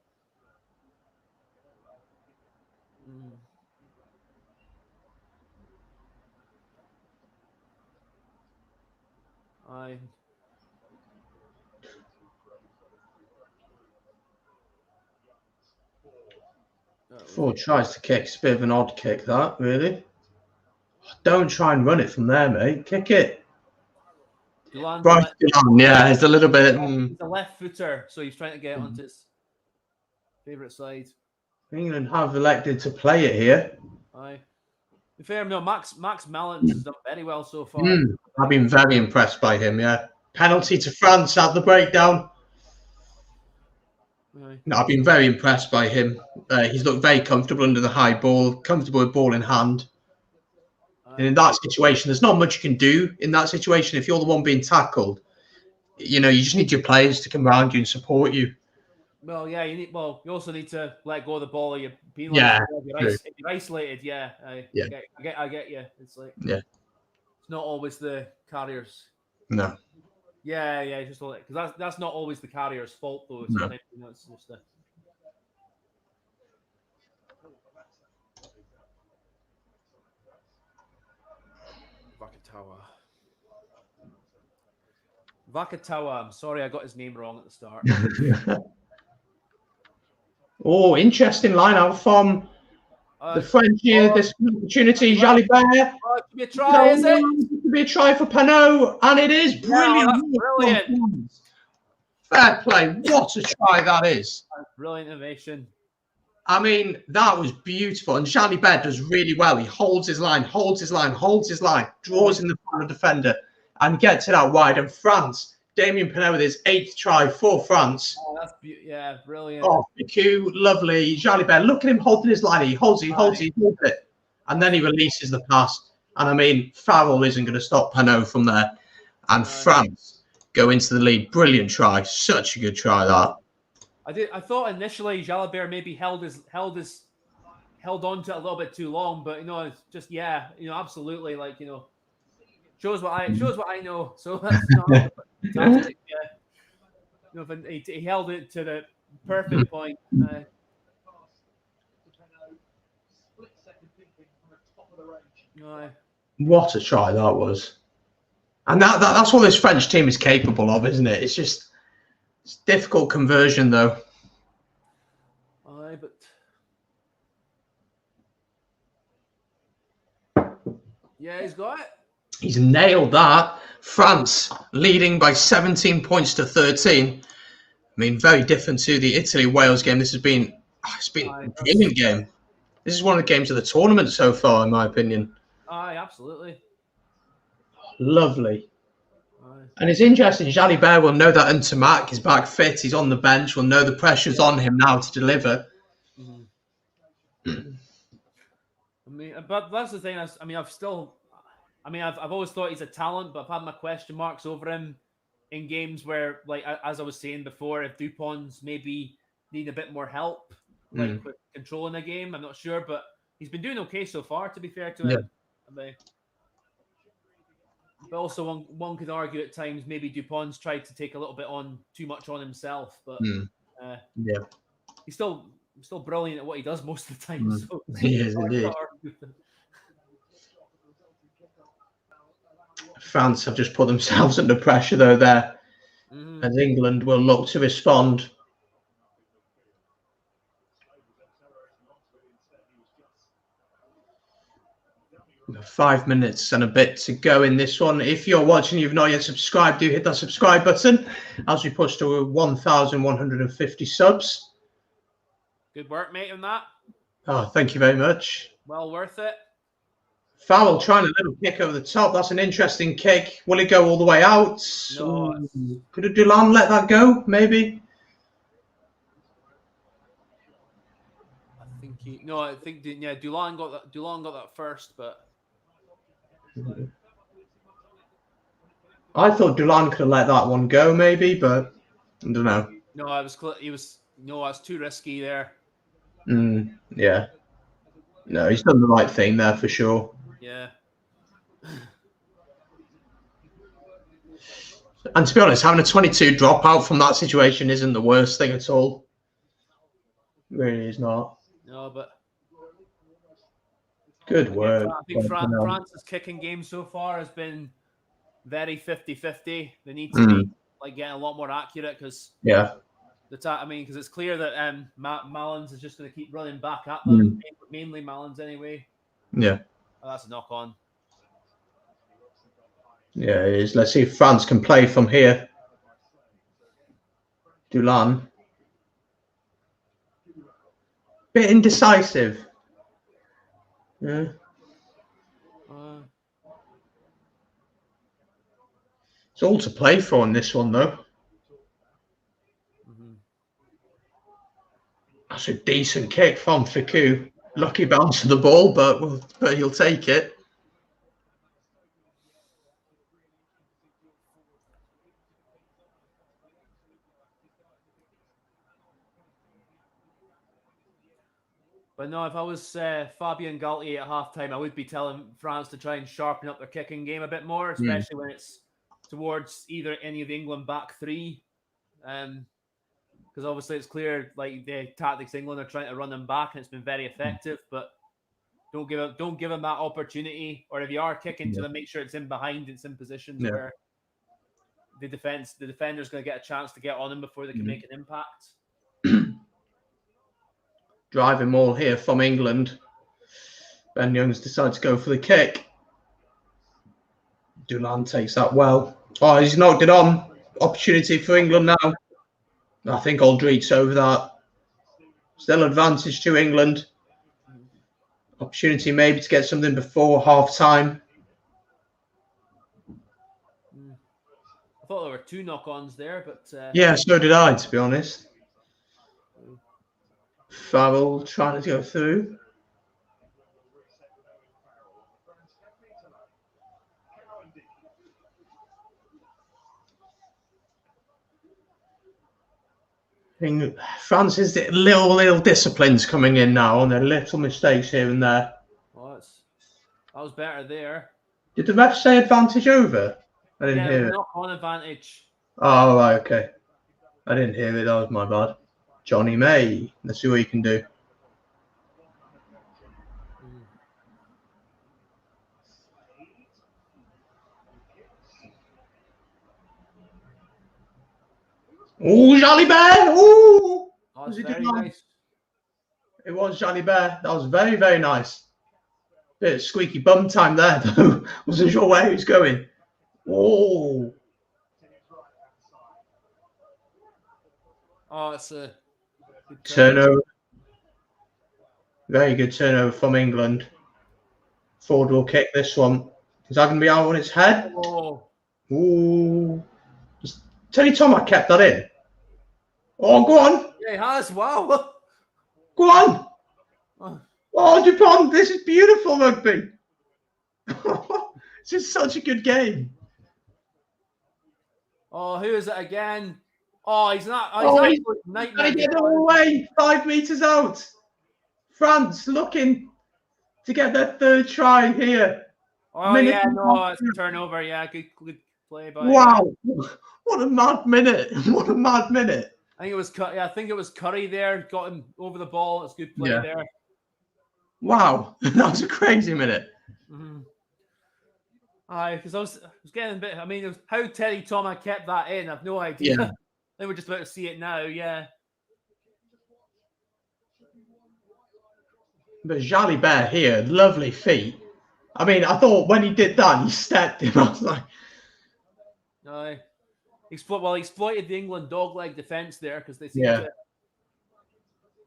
S2: Aye.
S1: Ford tries to kick. It's a bit of an odd kick, that, really. Don't try and run it from there, mate. Kick it. Right, it's a little bit.
S2: He's a left footer, so he's trying to get onto his favourite side.
S1: England have elected to play it here.
S2: Aye. To be fair, no, Max Malins has done very well so far.
S1: I've been very impressed by him, Penalty to France at the breakdown.
S2: Aye.
S1: No, I've been very impressed by him. He's looked very comfortable under the high ball, comfortable with ball in hand. And in that situation, there's not much you can do in that situation. If you're the one being tackled, you just need your players to come around you and support you.
S2: Well, you also need to let go of the ball. You're being you're isolated. I get you. It's like it's not always the carriers.
S1: No.
S2: Yeah, just because that's not always the carrier's fault though.
S1: No.
S2: It's just a... Vakatawa. I'm sorry, I got his name wrong at the start.
S1: Oh, interesting line out from The French here, this opportunity, Jalibert.
S2: Oh, it could be a try, is it?
S1: It could be a try for Panot, and it is brilliant.
S2: Yeah, brilliant.
S1: Fair play. What a try that is.
S2: Brilliant innovation.
S1: I mean, that was beautiful. And Jalibert does really well. He holds his line, holds his line, holds his line, draws in the front of the defender, and gets it out wide. And France, Damien Panot with his 8th try for France.
S2: Oh, that's yeah, brilliant.
S1: Oh, Picu, lovely. Jalibert, look at him holding his line. He holds it. And then he releases the pass. And I mean, Farrell isn't going to stop Panot from there. And France go into the lead. Brilliant try. Such a good try, that.
S2: I thought initially Jalibert maybe held on to it a little bit too long, but it's just absolutely, like, shows what I know. So that's not fantastic. Yeah. He held it to the perfect point.
S1: What a try that was. And that's what this French team is capable of, isn't it? It's difficult conversion, though.
S2: But yeah, he's got it.
S1: He's nailed that. France leading by 17 points to 13. I mean, very different to the Italy-Wales game. It's been a brilliant game. This is one of the games of the tournament so far, in my opinion.
S2: Absolutely.
S1: Lovely. And it's interesting, Jalibert will know that Ntamak is back fit. He's on the bench. We'll know the pressure's on him now to deliver.
S2: I mean, but that's the thing. I've always thought he's a talent, but I've had my question marks over him in games where, like, as I was saying before, if Dupont's maybe need a bit more help, like with controlling the game, I'm not sure, but he's been doing okay so far, to be fair to him. But also, one could argue at times maybe Dupont's tried to take a little bit too much on himself. But he's still brilliant at what he does most of the time. So
S1: he is indeed. France have just put themselves under pressure, though, there. As England will look to respond. 5 minutes and a bit to go in this one. If you're watching, you've not yet subscribed, do hit that subscribe button as we push to 1,150 subs.
S2: Good work, mate, on that.
S1: Oh, thank you very much.
S2: Well worth it.
S1: Farrell trying a little kick over the top. That's an interesting kick. Will it go all the way out?
S2: No.
S1: Could Dulan let that go, maybe?
S2: I think Dulan got that first, but
S1: I thought Dulan could have let that one go, maybe, but I don't know.
S2: No, it's too risky there.
S1: Yeah. No, he's done the right thing there for sure.
S2: Yeah.
S1: And to be honest, having a 22 dropout from that situation isn't the worst thing at all. It really is not.
S2: No, but
S1: good work.
S2: I think France's kicking game so far has been very 50-50. They need to be getting a lot more accurate because because it's clear that Malins is just going to keep running back at them, mainly Malins anyway.
S1: Yeah.
S2: Oh, that's a knock on.
S1: Yeah, it is. Let's see if France can play from here. Dulan. Bit indecisive. Yeah. It's all to play for in this one, though. That's a decent kick from Ficou. Lucky bounce to the ball, but he'll take it.
S2: But no, if I was Fabien Galtier at halftime, I would be telling France to try and sharpen up their kicking game a bit more, especially when it's towards either any of the England back three. Because obviously it's clear, like, the tactics England are trying to run them back, and it's been very effective. But don't give them that opportunity. Or if you are kicking to them, make sure it's in behind, it's in positions where the defender's going to get a chance to get on them before they can make an impact.
S1: Driving maul here from England. Ben Youngs decides to go for the kick. Dulan takes that well. Oh, he's knocked it on. Opportunity for England now. I think Aldridge's over that. Still advantage to England. Opportunity maybe to get something before half-time.
S2: I thought there were 2 knock-ons there, but...
S1: Yeah, so did I, to be honest. Farrell trying to go through. France's little disciplines coming in now on their little mistakes here and there.
S2: Well, that was better there.
S1: Did the ref say advantage over? I didn't hear it.
S2: Knock-on advantage.
S1: Oh, right, okay. I didn't hear it. That was my bad. Johnny May. Let's see what he can do. Oh, Jalibert! Oh!
S2: Was very nice.
S1: It was Jalibert. That was very, very nice. Bit of squeaky bum time there, though. Wasn't sure where he was going. Oh!
S2: Oh, it's a
S1: good turnover. Very good turnover from England. Ford will kick this one. Is that going to be out on its head?
S2: Oh.
S1: Ooh. Teddy Tomac kept that in. Oh, go on.
S2: Yeah, he has. Wow.
S1: Go on. Oh, Dupont, this is beautiful rugby. This is such a good game.
S2: Oh, who is it again? Oh, he's not.
S1: He's going to get all the way 5 meters out. France looking to get their 3rd try here.
S2: Oh, yeah, no, it's a turnover. Yeah, good play by.
S1: Wow. What a mad minute. What a mad minute.
S2: I think it was Curry there. Got him over the ball. It's good play there.
S1: Wow. That was a crazy minute.
S2: Because I was getting a bit. I mean, it was how Teddy Thomas kept that in. I've no idea.
S1: Yeah.
S2: Then we're just about to see it now. Yeah.
S1: But Jalibert here, lovely feet. I mean, I thought when he did that, he stepped him. I was like,
S2: no. He exploited the England dogleg defense there because they seem to.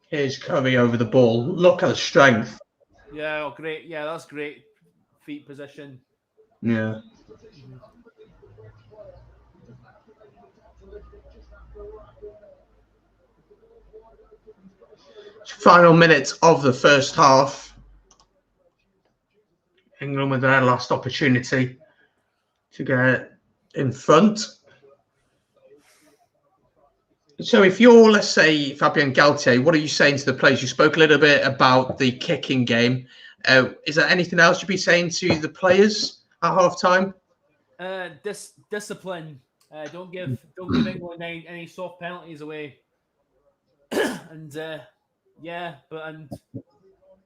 S1: Here's Curry over the ball. Look at the strength.
S2: Yeah, oh, great. Yeah, that's great feet position.
S1: Yeah. Final minutes of the first half. England with their last opportunity to get in front. So if you're, let's say, Fabien Galtier, what are you saying to the players? You spoke a little bit about the kicking game. Is there anything else you'd be saying to the players at half-time?
S2: Discipline. Don't give England any soft penalties away. And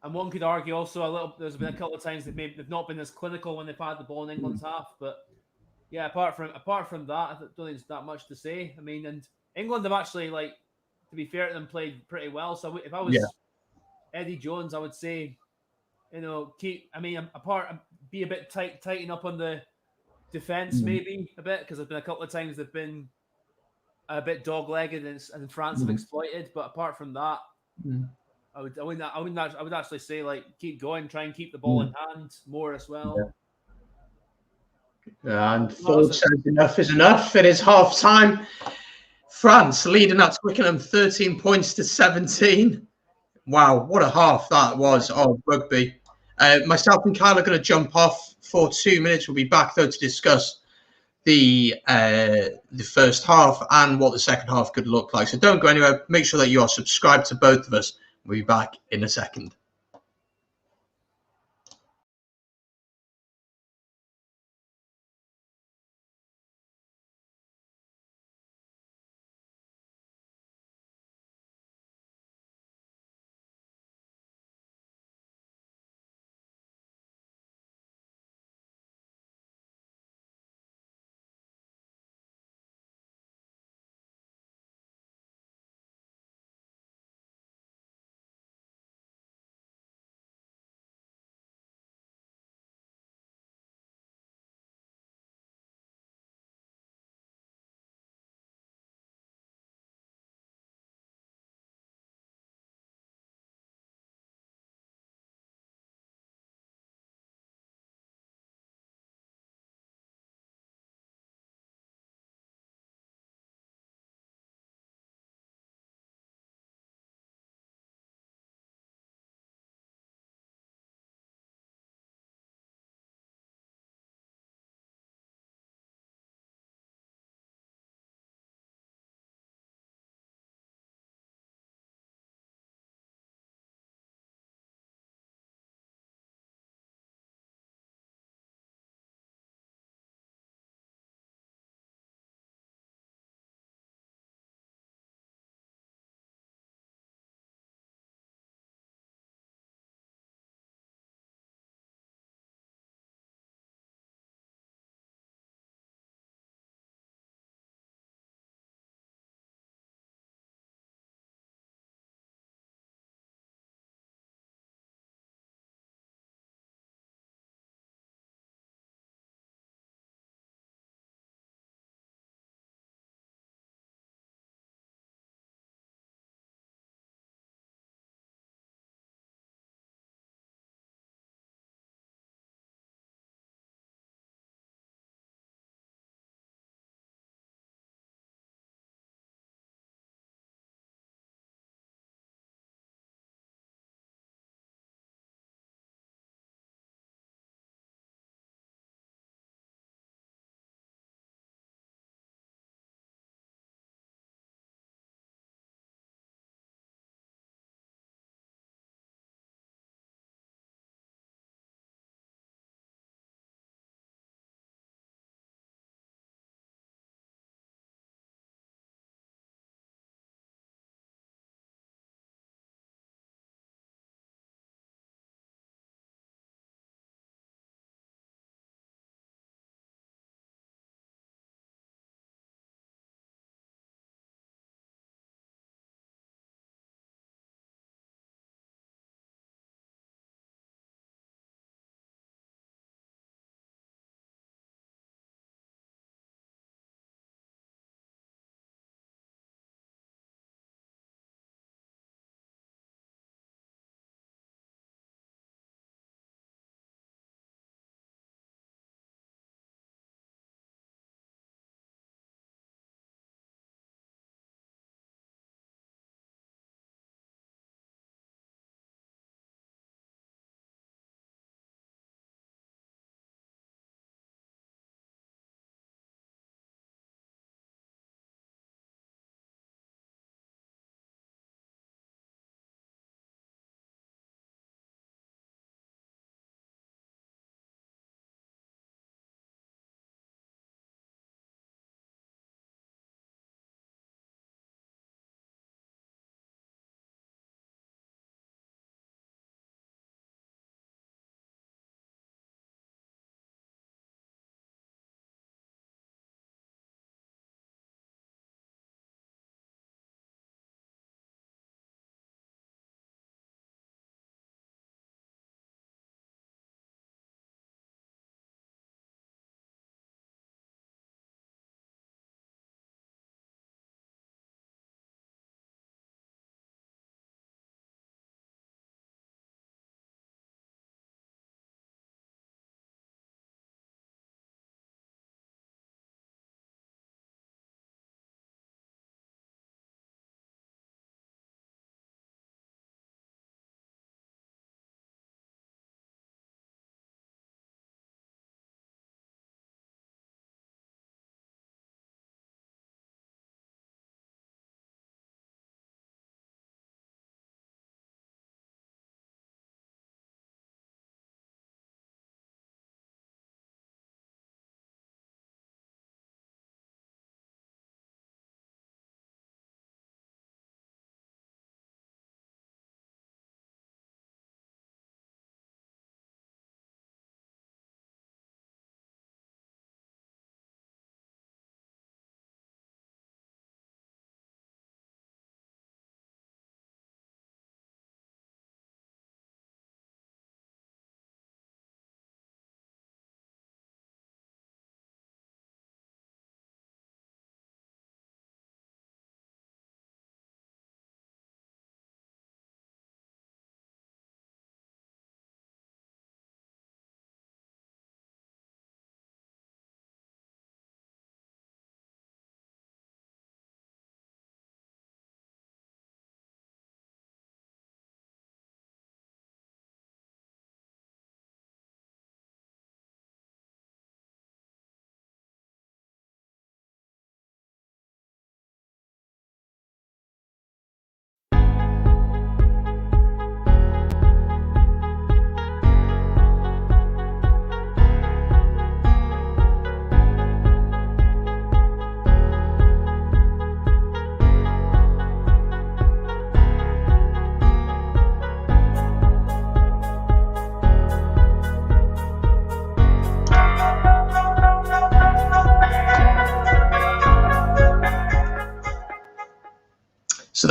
S2: one could argue also there's been a couple of times they've not been as clinical when they've had the ball in England's half. But yeah, apart from that, I don't think there's that much to say. I mean, and England have actually, to be fair to them, played pretty well. So if I was Eddie Jones, I would say, be a bit tighten up on the defense maybe a bit, because there's been a couple of times they've been a bit dog-legged and France have exploited. But apart from that, I would actually say keep going, try and keep the ball in hand more as well.
S1: And Ford says enough is enough. It is half time. France leading at Twickenham 13 points to 17. Wow, what a half that was of rugby. Myself and Kyle are going to jump off for 2 minutes. We'll be back though to discuss the first half and what the second half could look like. So don't go anywhere. Make sure that you are subscribed to both of us. We'll be back in a second.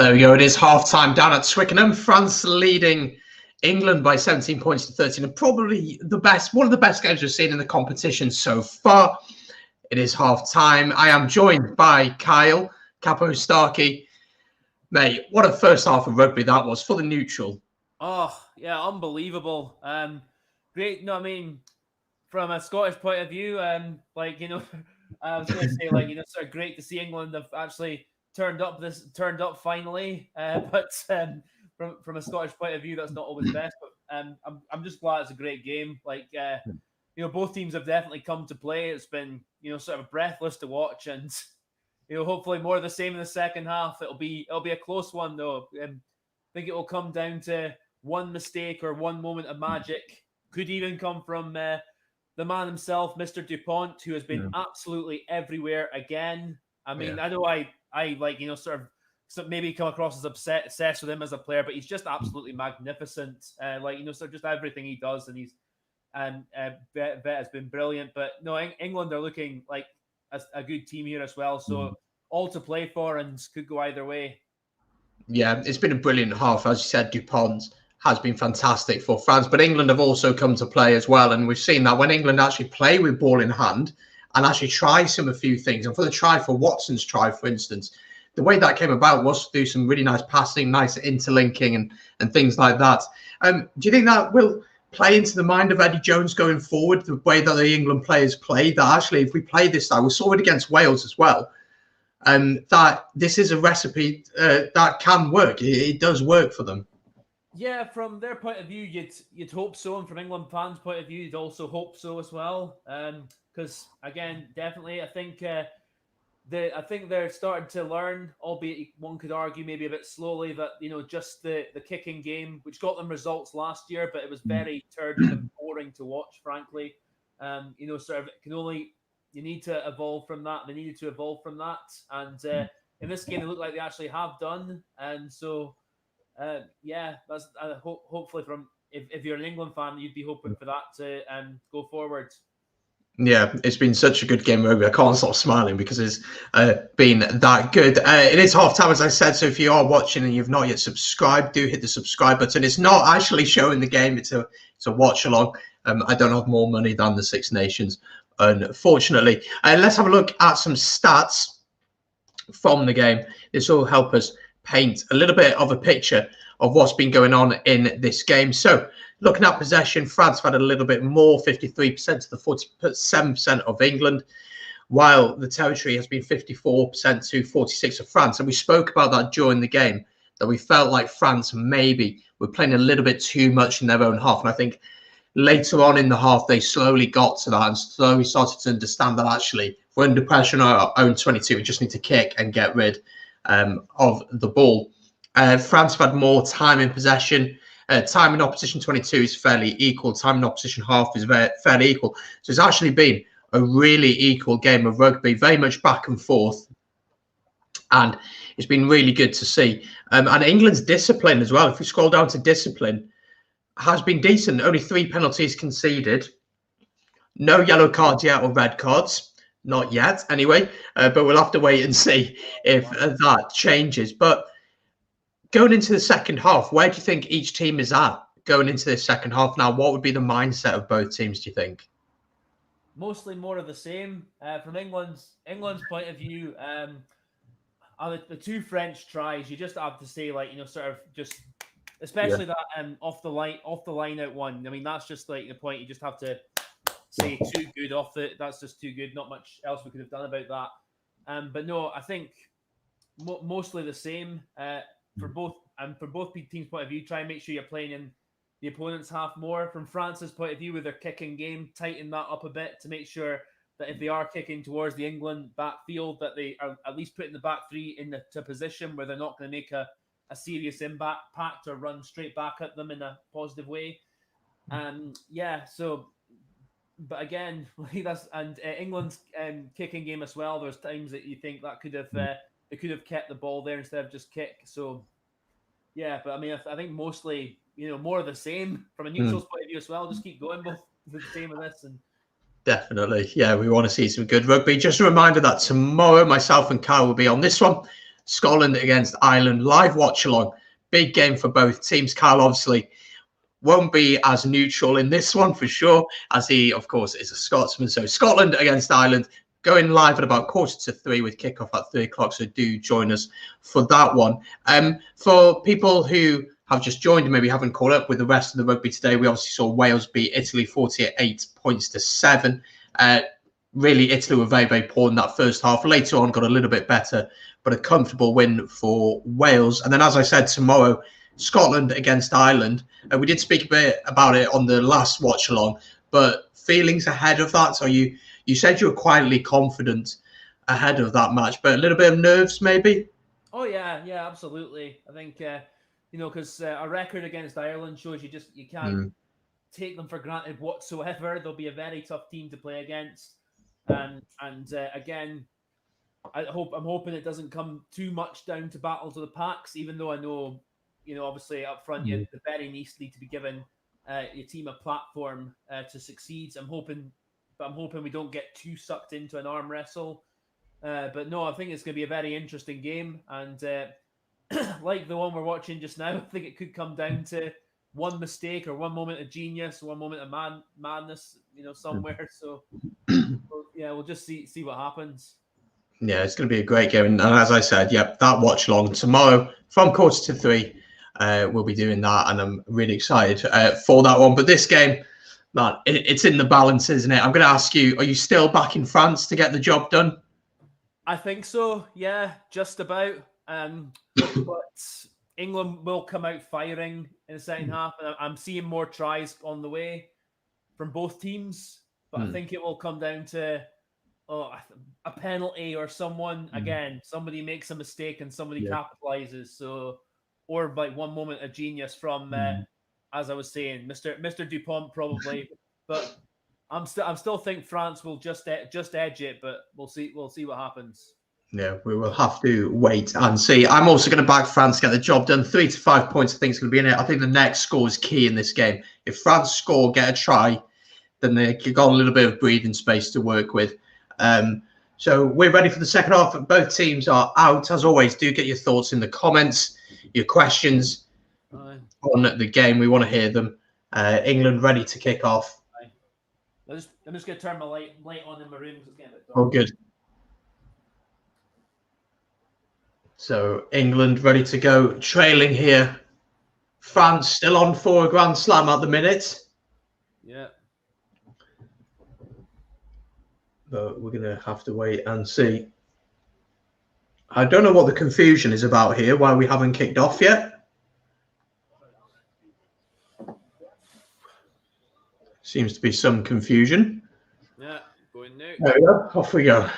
S1: there we go. It is half-time down at Twickenham. France leading England by 17 points to 13, and probably one of the best games we've seen in the competition so far. It is half-time. I am joined by Kyle, Capo Starkey. Mate, what a first half of rugby that was for the neutral.
S2: Oh, yeah, unbelievable. Great. No, I mean, from a Scottish point of view, I was going to say, sort of great to see England have actually turned up finally. But from a Scottish point of view, that's not always best. But I'm just glad it's a great game. Both teams have definitely come to play. It's been sort of breathless to watch, and hopefully more of the same in the second half. It'll be a close one though. I think it will come down to one mistake or one moment of magic. Could even come from the man himself, Mr. Dupont, who has been absolutely everywhere again. I mean, I know I sort of maybe come across as obsessed with him as a player, but he's just absolutely magnificent. Sort of just everything he does, and he's Vet has been brilliant. But no, England are looking like a good team here as well. So all to play for, and could go either way.
S1: Yeah, it's been a brilliant half. As you said, Dupont has been fantastic for France, but England have also come to play as well. And we've seen that when England actually play with ball in hand and actually try a few things. And for Watson's try, for instance, the way that came about was to do some really nice passing, nice interlinking and things like that. Do you think that will play into the mind of Eddie Jones going forward, the way that the England players play, that actually if we play this style, we saw it against Wales as well, that this is a recipe that can work. It does work for them.
S2: Yeah, from their point of view, you'd hope so, and from England fans' point of view, you'd also hope so as well. Because again, definitely, I think they're starting to learn, albeit one could argue maybe a bit slowly, that just the kicking game, which got them results last year, but it was very turgid and boring to watch, frankly. You need to evolve from that. They needed to evolve from that, and in this game, they look like they actually have done, and so. That's hopefully if you're an England fan, you'd be hoping for that to go forward.
S1: Yeah, it's been such a good game of rugby. I can't stop smiling because it's been that good. It is half time, as I said. So if you are watching and you've not yet subscribed, do hit the subscribe button. It's not actually showing the game. It's a watch along. I don't have more money than the Six Nations, unfortunately. Let's have a look at some stats from the game. This will help us paint a little bit of a picture of what's been going on in this game. So looking at possession, France have had a little bit more, 53% to the 47% of England, while the territory has been 54% to 46% of France. And we spoke about that during the game, that we felt like France maybe were playing a little bit too much in their own half. And I think later on in the half, they slowly got to that and slowly started to understand that actually, if we're under pressure on our own 22, we just need to kick and get rid of the ball. France have had more time in possession. Time in opposition 22 is fairly equal. Time in opposition half is fairly equal. So it's actually been a really equal game of rugby, very much back and forth. And it's been really good to see. And England's discipline as well, if we scroll down to discipline, has been decent. Only 3 penalties conceded. No yellow cards yet or red cards. Not yet, anyway, but we'll have to wait and see if that changes. But going into the second half, where do you think each team is at going into this second half now? What would be the mindset of both teams, do you think?
S2: Mostly more of the same. From England's point of view, the 2 French tries, you just have to say, especially that off the line out one. I mean, that's just like the point. You just have to say too good off it. That's just too good. Not much else we could have done about that. But no, I think mostly the same for both teams' point of view. Try and make sure you're playing in the opponent's half more. From France's point of view, with their kicking game, tighten that up a bit to make sure that if they are kicking towards the England backfield, that they are at least putting the back 3 into position where they're not going to make a serious impact or run straight back at them in a positive way. But again, England's kicking game as well. There's times that you think that could have they could have kept the ball there instead of just kick. So yeah, but I mean, I think mostly more of the same from a neutral's point of view as well. Just keep going both the same of this. And
S1: definitely, yeah, we want to see some good rugby. Just a reminder that tomorrow myself and Kyle will be on this one. Scotland against Ireland, live watch along. Big game for both teams. Kyle obviously won't be as neutral in this one for sure, as he, of course, is a Scotsman. So Scotland against Ireland, going live at about 2:45 with kickoff at 3 o'clock. So do join us for that one. For people who have just joined and maybe haven't caught up with the rest of the rugby today, we obviously saw Wales beat Italy 48 points to 7. Really, Italy were very, very poor in that first half. Later on, got a little bit better, but a comfortable win for Wales. And then, as I said, tomorrow, Scotland against Ireland. We did speak a bit about it on the last watch along, but feelings ahead of that. So you said you were quietly confident ahead of that match, but a little bit of nerves maybe?
S2: Oh, yeah, absolutely. I think, because a record against Ireland shows you can't take them for granted whatsoever. They'll be a very tough team to play against. Again, I'm hoping it doesn't come too much down to battles of the packs, even though I know, obviously up front, the very needs need to be given your team a platform to succeed. I'm hoping we don't get too sucked into an arm wrestle. But no, I think it's going to be a very interesting game. And like the one we're watching just now, I think it could come down to one mistake or one moment of genius, one moment of madness, somewhere. So, we'll just see what happens.
S1: Yeah, it's going to be a great game. And as I said, that watch along tomorrow from 2:45. We'll be doing that, and I'm really excited for that one. But this game, man, it's in the balance, isn't it? I'm going to ask you, are you still back in France to get the job done?
S2: I think so, yeah, just about. But England will come out firing in the second half, and I'm seeing more tries on the way from both temes. But I think it will come down to a penalty or somebody makes a mistake and somebody capitalizes. So, or like one moment of genius from, as I was saying, Mr. Dupont probably. But I'm still think France will just edge it, but we'll see what happens.
S1: Yeah, we will have to wait and see. I'm also going to back France to get the job done. 3 to 5 points, I think, is going to be in it. I think the next score is key in this game. If France score, get a try, then they've got a little bit of breathing space to work with. So we're ready for the second half. Both teams are out. As always, do get your thoughts in the comments, your questions on the game. We want to hear them. England ready to kick off.
S2: I'm just going to turn my light on in my room because it's getting a bit dark.
S1: Oh, good. So England ready to go, trailing here. France still on for a Grand Slam at the minute.
S2: Yeah.
S1: But we're going to have to wait and see. I don't know what the confusion is about here, why we haven't kicked off yet. Seems to be some confusion.
S2: Yeah, going now.
S1: There we go. Off we go.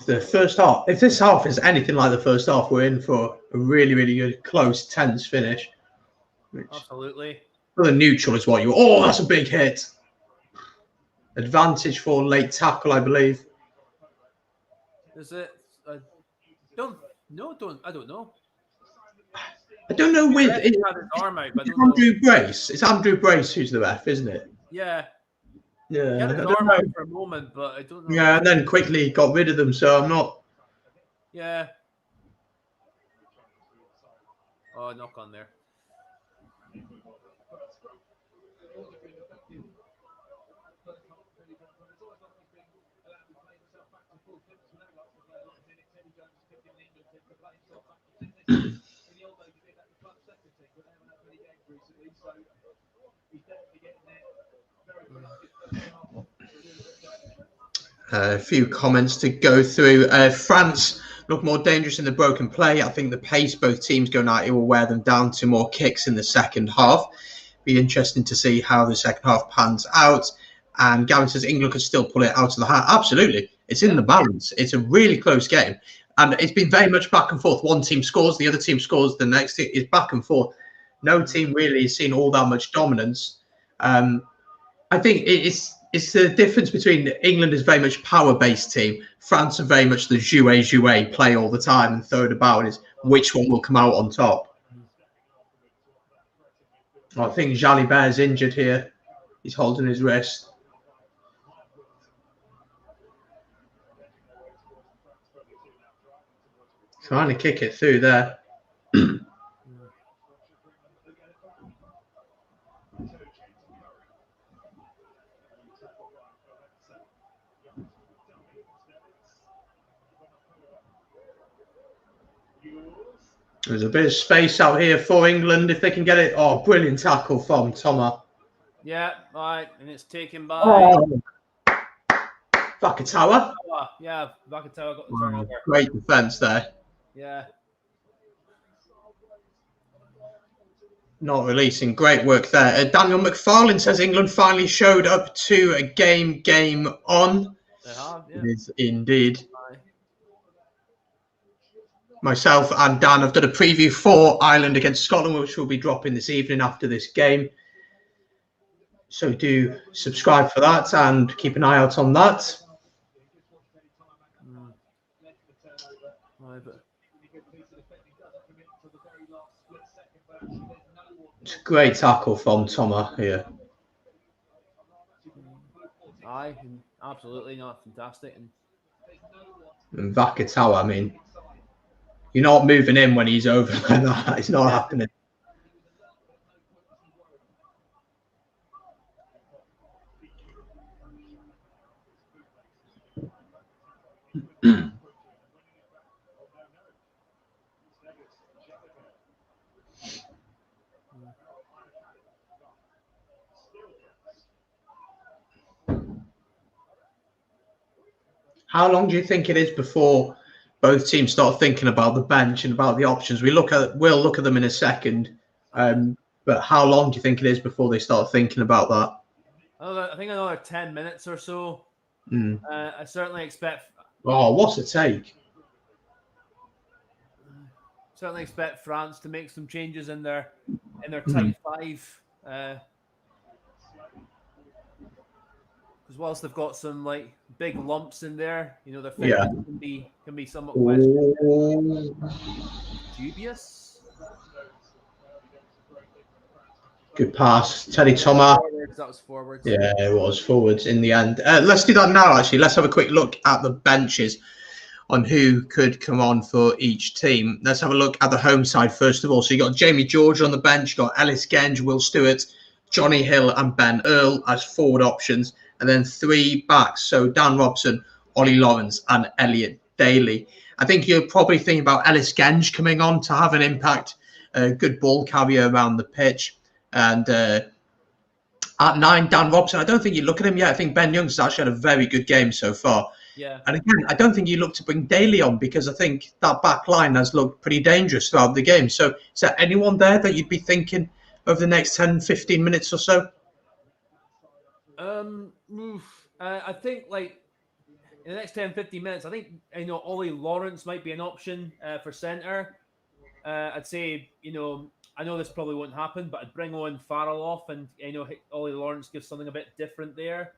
S1: If this half is anything like the first half, we're in for a really, really good, close, tense finish.
S2: Absolutely.
S1: For the neutral is what you. Oh, that's a big hit. Advantage for late tackle, I believe.
S2: Is it? I don't know.
S1: I don't know. Andrew Brace. It's Andrew Brace who's the ref, isn't it?
S2: Yeah.
S1: Yeah.
S2: He had his arm out for a moment, but I don't know.
S1: Yeah, and then quickly got rid of them, so I'm not.
S2: Yeah. Oh, knock on there.
S1: A few comments to go through. France look more dangerous in the broken play. I think the pace both teams going out, it will wear them down to more kicks in the second half. Be interesting to see how the second half pans out. And Gavin says England could still pull it out of the hat. Absolutely. It's in the balance. It's a really close game. And it's been very much back and forth. One team scores, the other team scores, the next team is back and forth. No team really has seen all that much dominance. I think it's it's the difference between England is very much power-based team. France are very much the jouet, play all the time and throw it about. Is which one will come out on top? I think Jalibert is injured here. He's holding his wrist. Trying to kick it through there. There's a bit of space out here for England if they can get it. Oh, brilliant tackle from Thomas.
S2: Yeah, right, and it's taken by
S1: Vakatawa.
S2: Yeah, Vakatawa got the turnover.
S1: Great defence there.
S2: Yeah.
S1: Not releasing. Great work there. Daniel McFarlane says England finally showed up to a game on.
S2: They have, yeah.
S1: It is indeed. Myself and Dan have done a preview for Ireland against Scotland, which will be dropping this evening after this game. So do subscribe for that and keep an eye out on that. It's a great tackle from Thomas here.
S2: Aye, absolutely not fantastic.
S1: And Vakatawa, I mean, you're not moving in when he's over like that. It's not happening. How long do you think it is before both teams start thinking about the bench and about the options? We'll look at them in a second. But how long do you think it is before they start thinking about that?
S2: I think another 10 minutes or so. I certainly expect.
S1: Oh, what's a take?
S2: Certainly expect France to make some changes in their tight five. Because whilst they've got some like big lumps in there, you know, their fitness can be somewhat questionable. Dubious.
S1: Good pass, Teddy Thomas.
S2: That was forwards.
S1: Yeah, it was forwards in the end. Let's do that now. Actually, let's have a quick look at the benches on who could come on for each team. Let's have a look at the home side first of all. So you got Jamie George on the bench, you got Ellis Genge, Will Stewart, Johnny Hill, and Ben Earl as forward options. And then 3 backs, so Dan Robson, Ollie Lawrence, and Elliot Daly. I think you're probably thinking about Ellis Genge coming on to have an impact, a good ball carrier around the pitch. And at 9, Dan Robson, I don't think you look at him yet. I think Ben Young's actually had a very good game so far.
S2: Yeah. And
S1: again, I don't think you look to bring Daly on because I think that back line has looked pretty dangerous throughout the game. So is there anyone there that you'd be thinking over the next 10, 15 minutes or so?
S2: I think like in the next 10, 15 minutes, I think, you know, Ollie Lawrence might be an option for centre. I'd say, you know, I know this probably won't happen, but I'd bring Owen Farrell off and, you know, Ollie Lawrence gives something a bit different there.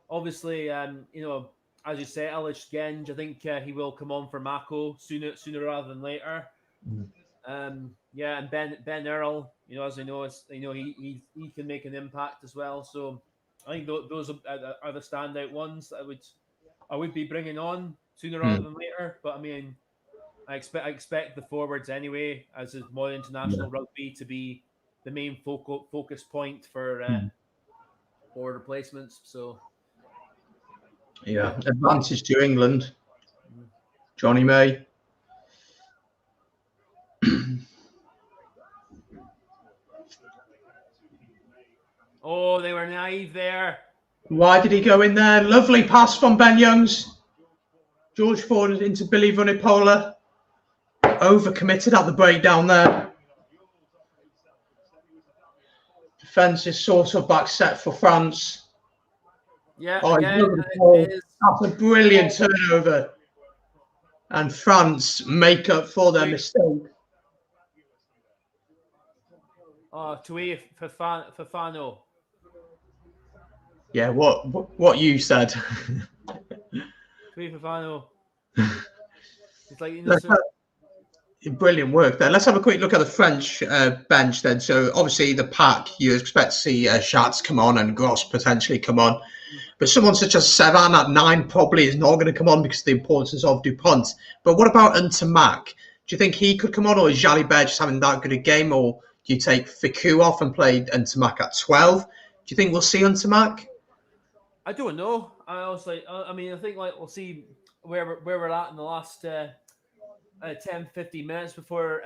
S2: Obviously, you know, as you say, Ellis Genge, I think he will come on for Mako sooner rather than later. Yeah, and Ben Earl, you know, as I know, he can make an impact as well. So I think those are the standout ones that I would be bringing on sooner rather than later. But I mean, I expect the forwards anyway, as is more international rugby, to be the main focus point for forward replacements. So
S1: yeah, advantage to England. Johnny May.
S2: Oh, they were naive there.
S1: Why did he go in there? Lovely pass from Ben Youngs. George Ford into Billy Vunipola. Overcommitted at the breakdown there. Defence is sort of back set for France.
S2: Yeah,
S1: that's a brilliant turnover. And France make up for their mistake.
S2: Oh, Tui Fafano.
S1: Yeah, what you said.
S2: Three Fafano. It's like,
S1: Brilliant work there. Let's have a quick look at the French bench then. So obviously the pack, you expect to see Schatz come on and Gross potentially come on. But someone such as Sevan at 9 probably is not going to come on because of the importance of Dupont. But what about Ntamack? Do you think he could come on, or is Jalibert just having that good a game? Or do you take Fiku off and play Ntamack at 12? Do you think we'll see Ntamack?
S2: I don't know. I think like we'll see where we're at in the last 10, 15 minutes before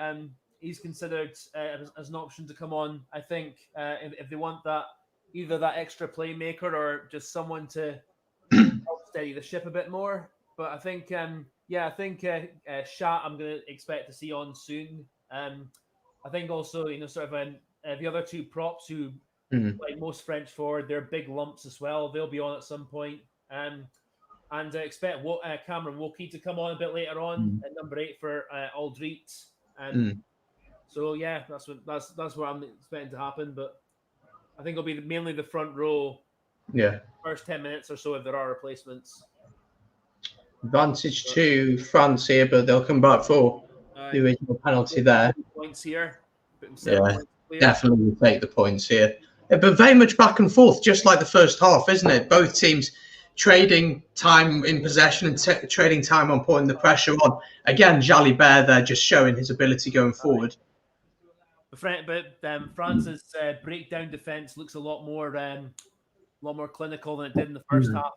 S2: he's considered as an option to come on. I think if they want that, either that extra playmaker or just someone to help steady the ship a bit more. But I think, Shat I'm going to expect to see on soon. I think also, sort of the other two props who, like most French forward, they're big lumps as well. They'll be on at some point. And expect Cameron Wokey to come on a bit later on at number 8 for Aldrit. So yeah, that's what I'm expecting to happen. But I think it'll be mainly the front row.
S1: Yeah.
S2: First 10 minutes or so if there are replacements.
S1: Advantage to France here, but they'll come back for the original penalty there.
S2: Points here.
S1: Yeah, definitely will take the points here. Yeah, but very much back and forth, just like the first half, isn't it? Both teams trading time in possession and trading time on putting the pressure on. Again, Jalibert there just showing his ability going forward.
S2: But France's breakdown defense looks a lot more clinical than it did in the first half.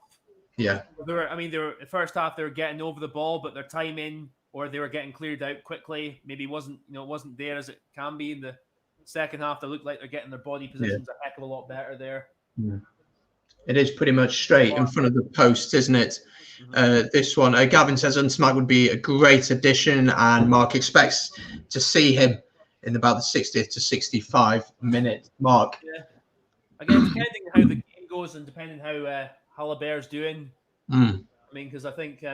S1: Yeah.
S2: The first half they were getting over the ball, but their timing or they were getting cleared out quickly. Maybe wasn't there as it can be in the second half. They look like they're getting their body positions a heck of a lot better there.
S1: It is pretty much straight in front of the post, isn't it? This one, Gavin says Ntamack would be a great addition, and Mark expects to see him in about the 60th to 65 minute mark.
S2: Yeah. Again, depending on how the game goes and depending how Halabert's doing. Because I think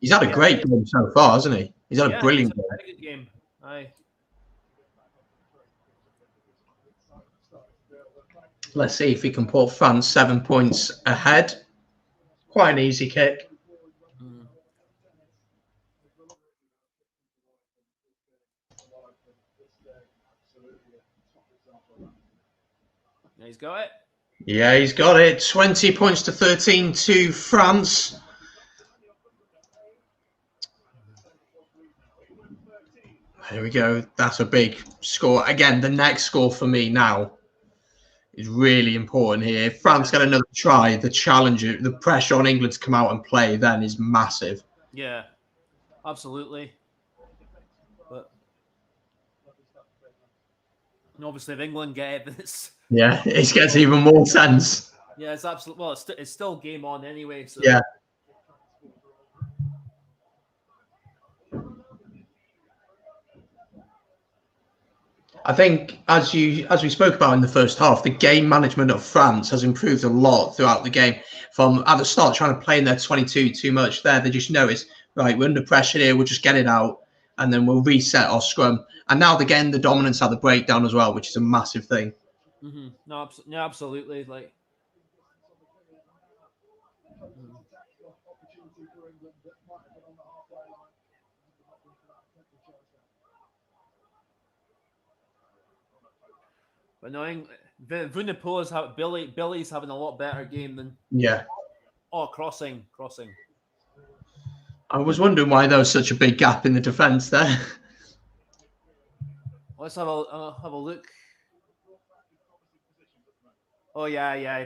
S1: he's had a great game so far, hasn't he? He's had a brilliant game.
S2: Very good game. Aye.
S1: Let's see if he can put France 7 points ahead. Quite an easy kick.
S2: Yeah, he's got it.
S1: Yeah, he's got it. 20 points to 13 to France. There we go. That's a big score. Again, the next score for me now is really important here. If France get another try, the challenge, the pressure on England to come out and play then is massive.
S2: Yeah, absolutely. But obviously, if England get it, this
S1: it gets even more sense.
S2: Yeah, it's absolutely. Well, it's still game on anyway. So
S1: yeah. I think, as we spoke about in the first half, the game management of France has improved a lot throughout the game. From at the start, trying to play in their 22 too much there, they just noticed, right, we're under pressure here, we'll just get it out, and then we'll reset our scrum. And now they're getting the dominance at the breakdown as well, which is a massive thing.
S2: No, absolutely. Like, but knowing Vunipola Billy's having a lot better game than crossing.
S1: I was wondering why there was such a big gap in the defence there.
S2: Let's have a look. Oh yeah.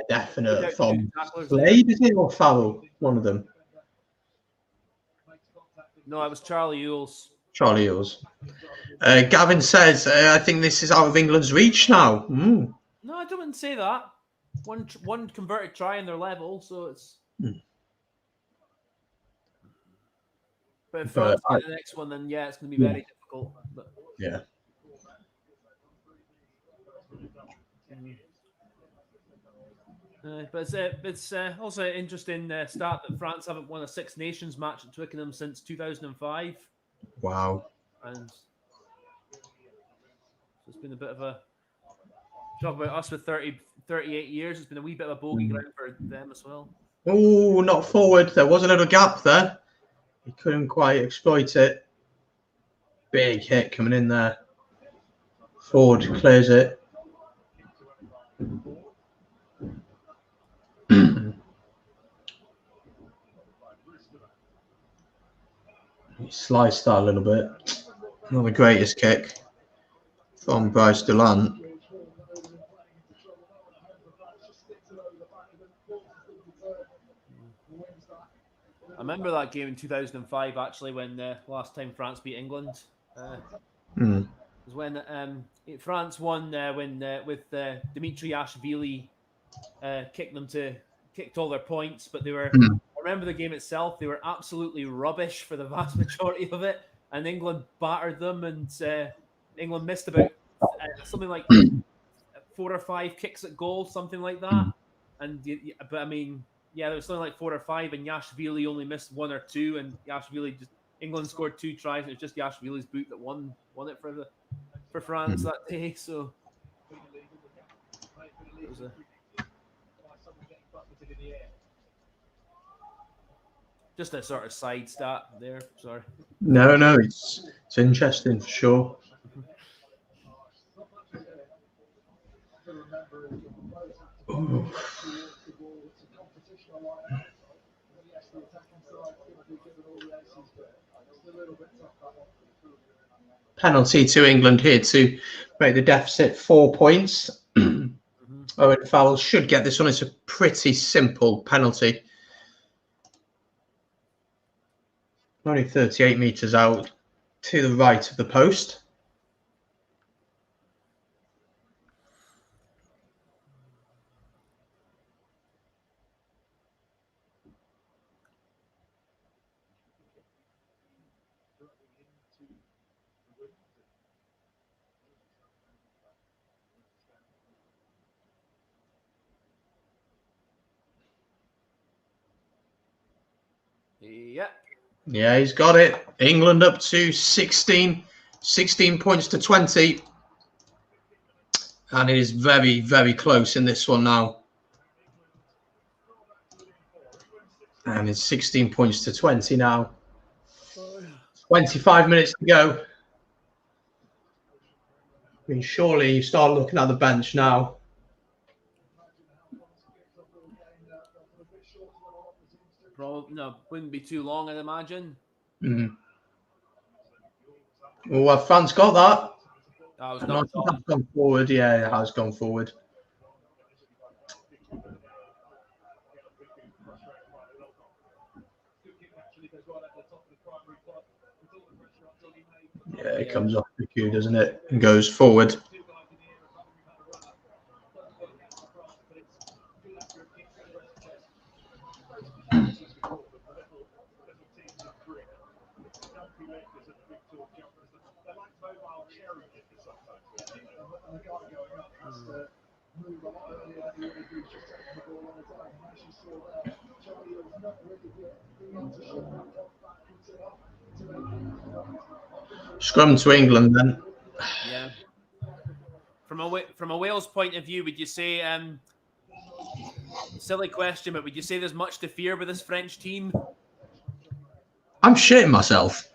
S1: Definite from Slade, is it, or Farrell? One of them.
S2: No, it was Charlie Ewells.
S1: Charlie Ewells. Gavin says, I think this is out of England's reach now.
S2: No, I don't say that. One converted try in their level, so it's. But if France get the next one, then it's going to be very difficult. But...
S1: Yeah.
S2: But it's also an interesting stat that France haven't won a Six Nations match at Twickenham since 2005.
S1: Wow.
S2: And it's been a bit of a talk about us with 30 38 years. It's been a wee bit of a bogey ground for them as well.
S1: Oh, not forward. There was a little gap there. He couldn't quite exploit it. Big hit coming in there. Ford clears it. He sliced that a little bit. Not the greatest kick from Bryce Delant.
S2: I remember that game in 2005, actually, when last time France beat England. It was when France won with Dimitri Ashvili kicked all their points, but they were. I remember the game itself; they were absolutely rubbish for the vast majority of it, and England battered them, and England missed about something like 4 or 5 kicks at goal, something like that. But I mean, yeah, there was something like 4 or 5, and Yashvili only missed 1 or 2, and England scored 2 tries. It was just Yashvili's boot that won it for France that day. So it was just a sort of side stat there. Sorry.
S1: No, it's interesting for sure. Ooh. Penalty to England here to make the deficit 4 points. Owen Farrell should get this one. It's a pretty simple penalty. Only 38 metres out to the right of the post. Yeah, he's got it. England up to 16 points to 20. And it is very, very close in this one now. And it's 16 points to 20 now. 25 minutes to go. I mean, surely you start looking at the bench now.
S2: Probably no, wouldn't be too long, I'd imagine.
S1: Oh, France got that.
S2: That was not
S1: gone forward. Yeah, it has gone forward. Yeah, it comes off the cue, doesn't it? And goes forward. Scrum to England then.
S2: Yeah. From a Wales point of view, would you say, silly question, but would you say there's much to fear with this French team?
S1: I'm shitting myself.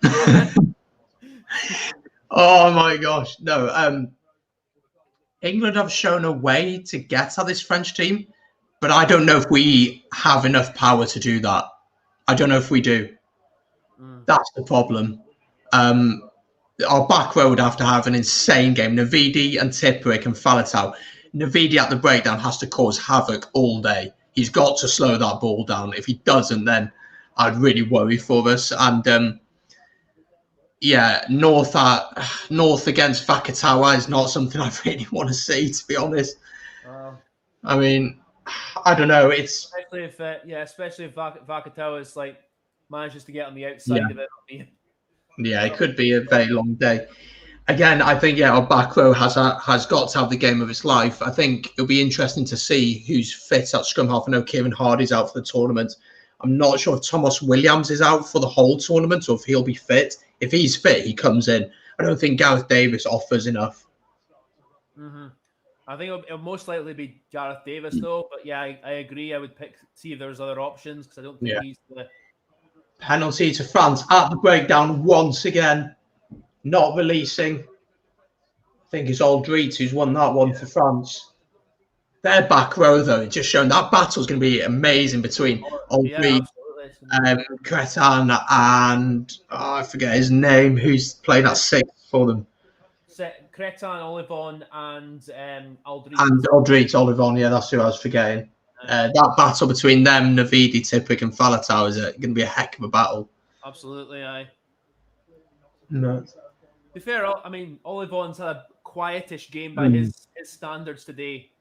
S1: Oh my gosh. No, England have shown a way to get at this French team, but I don't know if we have enough power to do that. I don't know if we do. That's the problem. Our back row would have to have an insane game. Navidi and Tipuric and Faletau. Navidi at the breakdown has to cause havoc all day. He's got to slow that ball down. If he doesn't, then I'd really worry for us. And yeah, North against Vakatawa is not something I really want to see, to be honest. I mean, I don't know. It's
S2: especially if Vakatawa is like manages to get on the outside of it.
S1: Yeah, it could be a very long day. Again, I think our back row has got to have the game of its life. I think it'll be interesting to see who's fit at scrum half. I know Kieran Hardy's out for the tournament. I'm not sure if Thomas Williams is out for the whole tournament or if he'll be fit. If he's fit, he comes in. I don't think Gareth Davis offers enough.
S2: I think it'll most likely be Gareth Davis, though. But yeah, I agree. I would see if there's other options because I don't think he's the
S1: penalty to France at the breakdown once again. Not releasing. I think it's Aldrit who's won that one for France. Their back row, though, it's just shown that battle's going to be amazing between Aldrit, Cretan, and I forget his name, who's playing at 6 for them.
S2: Cretan, Olivon, and Aldrit.
S1: And Aldrit, Olivon, yeah, that's who I was forgetting. That battle between them, Navidi, Tippik, and Falatau is going to be a heck of a battle.
S2: Absolutely, aye.
S1: No.
S2: To be fair, I mean, Olivon's had a quietish game by his standards today.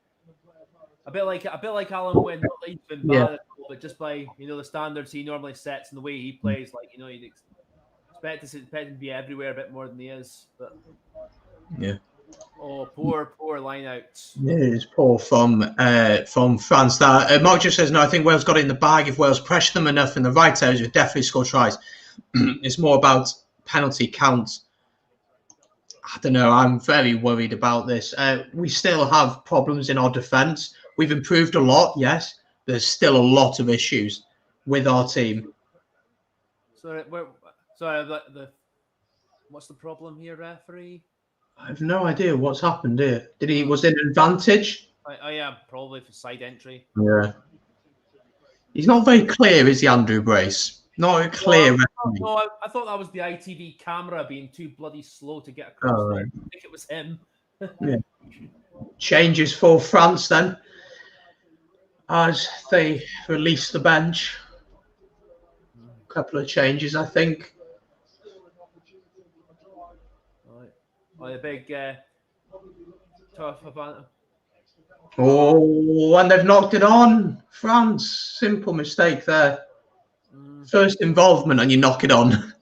S2: A bit like Alan Wynn, not that he's been bad, but just by the standards he normally sets and the way he plays, like you'd expect him to be everywhere a bit more than he is. But oh, poor line outs.
S1: It is poor from France. That Mark just says no. I think Wales got it in the bag. If Wales pressure them enough in the right areas, would definitely score tries. It's more about penalty count. I don't know. I'm very worried about this. We still have problems in our defence. We've improved a lot, yes. There's still a lot of issues with our team.
S2: Sorry, what's the problem here, referee?
S1: I have no idea what's happened here. Was it an advantage?
S2: Yeah, probably for side entry.
S1: Yeah. He's not very clear, is he, Andrew Brace? Not clear.
S2: No, I thought that was the ITV camera being too bloody slow to get across.
S1: Oh, right.
S2: I think it was him.
S1: Yeah. Changes for France then, as they release the bench. A couple of changes, I think.
S2: A big tough advantage.
S1: Oh, and they've knocked it on. France, simple mistake there. First involvement and you knock it on.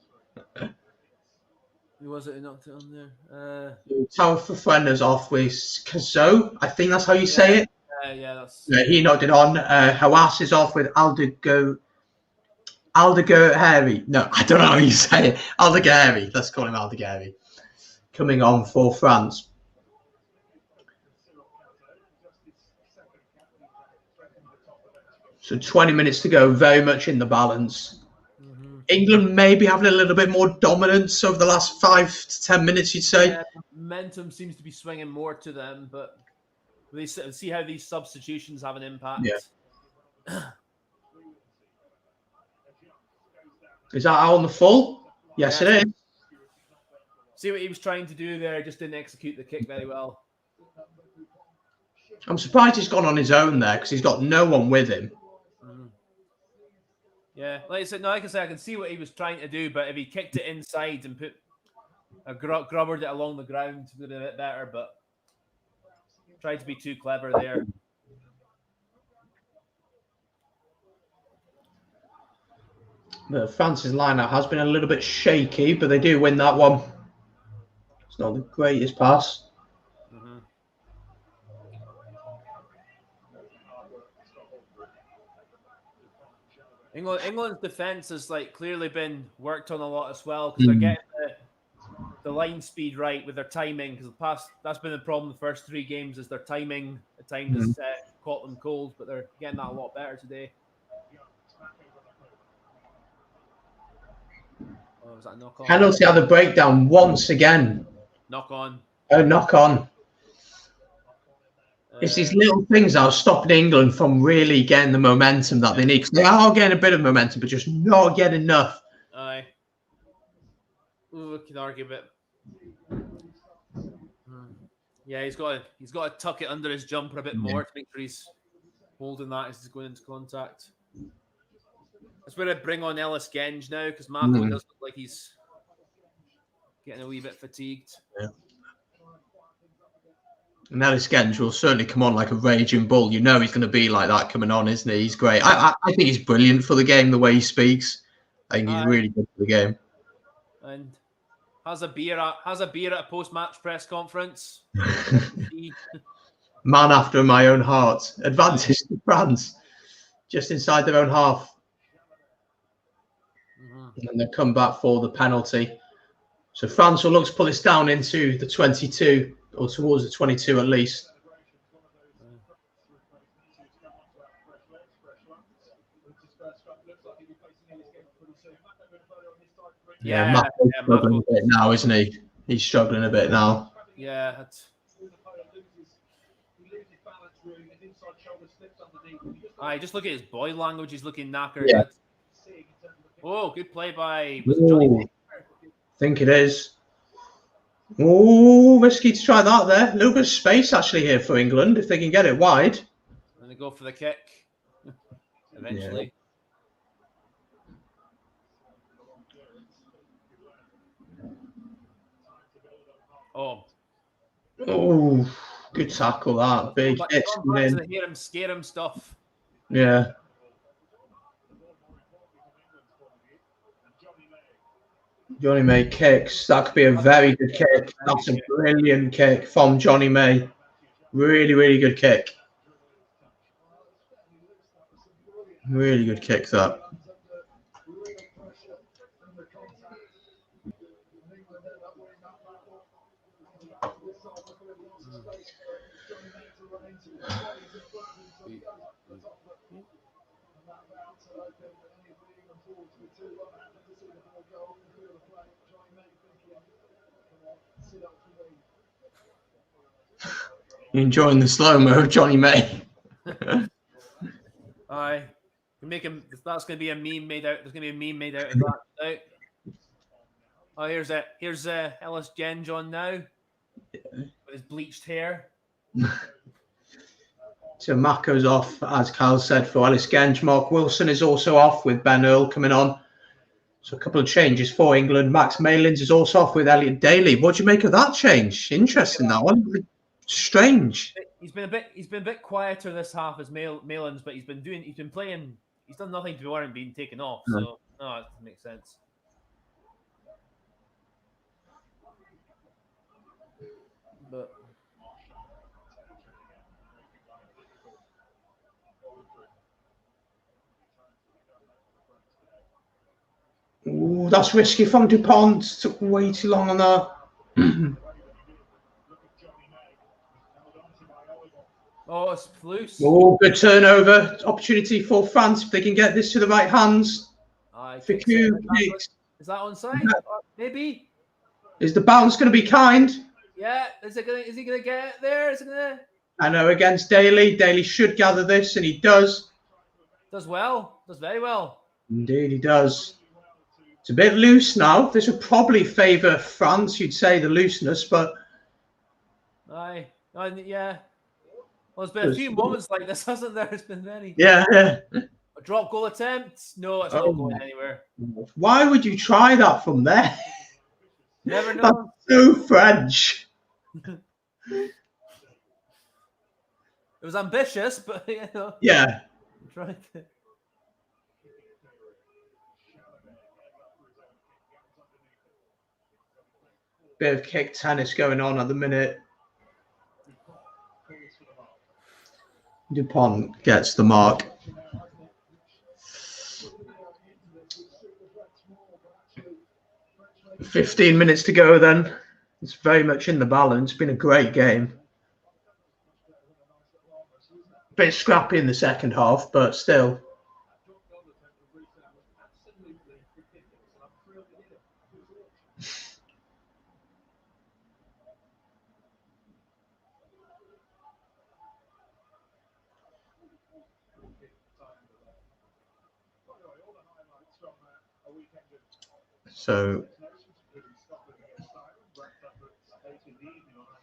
S2: Who was it who knocked it on there?
S1: Tower for Frenner's off with Cazot. I think that's how you say it. He knocked it on. Hawass is off with Aldegheri. No, I don't know how you say it. Aldegheri. Let's call him Aldegheri. Coming on for France. So 20 minutes to go, very much in the balance. England maybe having a little bit more dominance over the last 5 to 10 minutes, you'd say.
S2: Yeah, momentum seems to be swinging more to them, but we see how these substitutions have an impact.
S1: Yeah. Is that out on the full? Yes, it is.
S2: See what he was trying to do there, just didn't execute the kick very well.
S1: I'm surprised he's gone on his own there because he's got no one with him.
S2: Yeah, like I said, I can see what he was trying to do, but if he kicked it inside and grubbered it along the ground, it would have been a bit better, but tried to be too clever there.
S1: The France's lineup has been a little bit shaky, but they do win that one. It's not the greatest pass.
S2: England's defense has clearly been worked on a lot as well because they're getting the line speed right with their timing. Because that's been the problem the first 3 games is their timing at times has caught them cold, but they're getting that a lot better today. Oh, was that a knock on?
S1: Penalty at the breakdown once again.
S2: Knock on.
S1: Oh, knock on. It's these little things that are stopping England from really getting the momentum that they need. Because they are getting a bit of momentum, but just not getting enough.
S2: Aye. Ooh, I can argue a bit. Yeah, he's got to tuck it under his jumper a bit more to make sure he's holding that as he's going into contact. That's where I bring on Ellis Genge now because Mako does look like he's getting a wee bit fatigued.
S1: Yeah. And Ellis Genge will certainly come on like a raging bull. You know he's going to be like that coming on, isn't he? He's great. I think he's brilliant for the game, the way he speaks. I think he's really good for the game.
S2: And has a beer at a post-match press conference.
S1: Man after my own heart. Advantage to France. Just inside their own half. And they come back for the penalty. So France will look to pull this down into the 22 or towards the 22 at least. Matt is struggling a bit now, isn't he? He's struggling a bit now.
S2: Yeah, that's... just look at his body language. He's looking knackered.
S1: Yeah.
S2: Oh, good play by... Was it Johnny May?
S1: I think it is. Oh, risky to try that there. A little bit of space actually here for England if they can get it wide.
S2: And they go for the kick eventually. Yeah.
S1: Oh, good tackle that. Big hits.
S2: Hear him, scare him stuff.
S1: Yeah. Johnny May kicks. That could be a very good kick. That's a brilliant kick from Johnny May. Really, really good kick. Really good kick, that. Enjoying the slow-mo of Johnny May.
S2: Aye. Make him. That's going to be a meme made out. There's going to be a meme made out of that. Right? Oh, here's it. Here's Ellis Gen John now with his bleached hair.
S1: So Mako's off, as Carl said, for Ellis Genge. Mark Wilson is also off with Ben Earl coming on. So a couple of changes for England. Max Malins is also off with Elliot Daly. What do you make of that change? Interesting, that one. Strange.
S2: He's been a bit quieter this half as Malins, but he's been playing. He's done nothing to warrant being taken off. So it makes sense. But
S1: ooh, that's risky from DuPont. Took way too long on that.
S2: Oh, it's loose.
S1: Oh, good turnover. Opportunity for France if they can get this to the right hands.
S2: Is that onside? Maybe.
S1: Is the bounce going to be kind?
S2: Yeah. Is he going to get it there? Is it going to?
S1: I know, against Daly. Daly should gather this, and he does.
S2: Does well. Does very well.
S1: Indeed, he does. It's a bit loose now. This would probably favour France, you'd say, the looseness, but...
S2: Aye. Yeah. Well, there's been a few moments like this, hasn't there? It's been many.
S1: Yeah.
S2: A drop goal attempt? No, it's not going anywhere.
S1: Why would you try that from there?
S2: Never know.
S1: That's so French.
S2: It was ambitious, but you know.
S1: Yeah.
S2: Tried to.
S1: Bit of kick tennis going on at the minute. DuPont gets the mark. "15 minutes to go then." It's very much in the balance. Been a great game. Bit scrappy in the second half, but still. So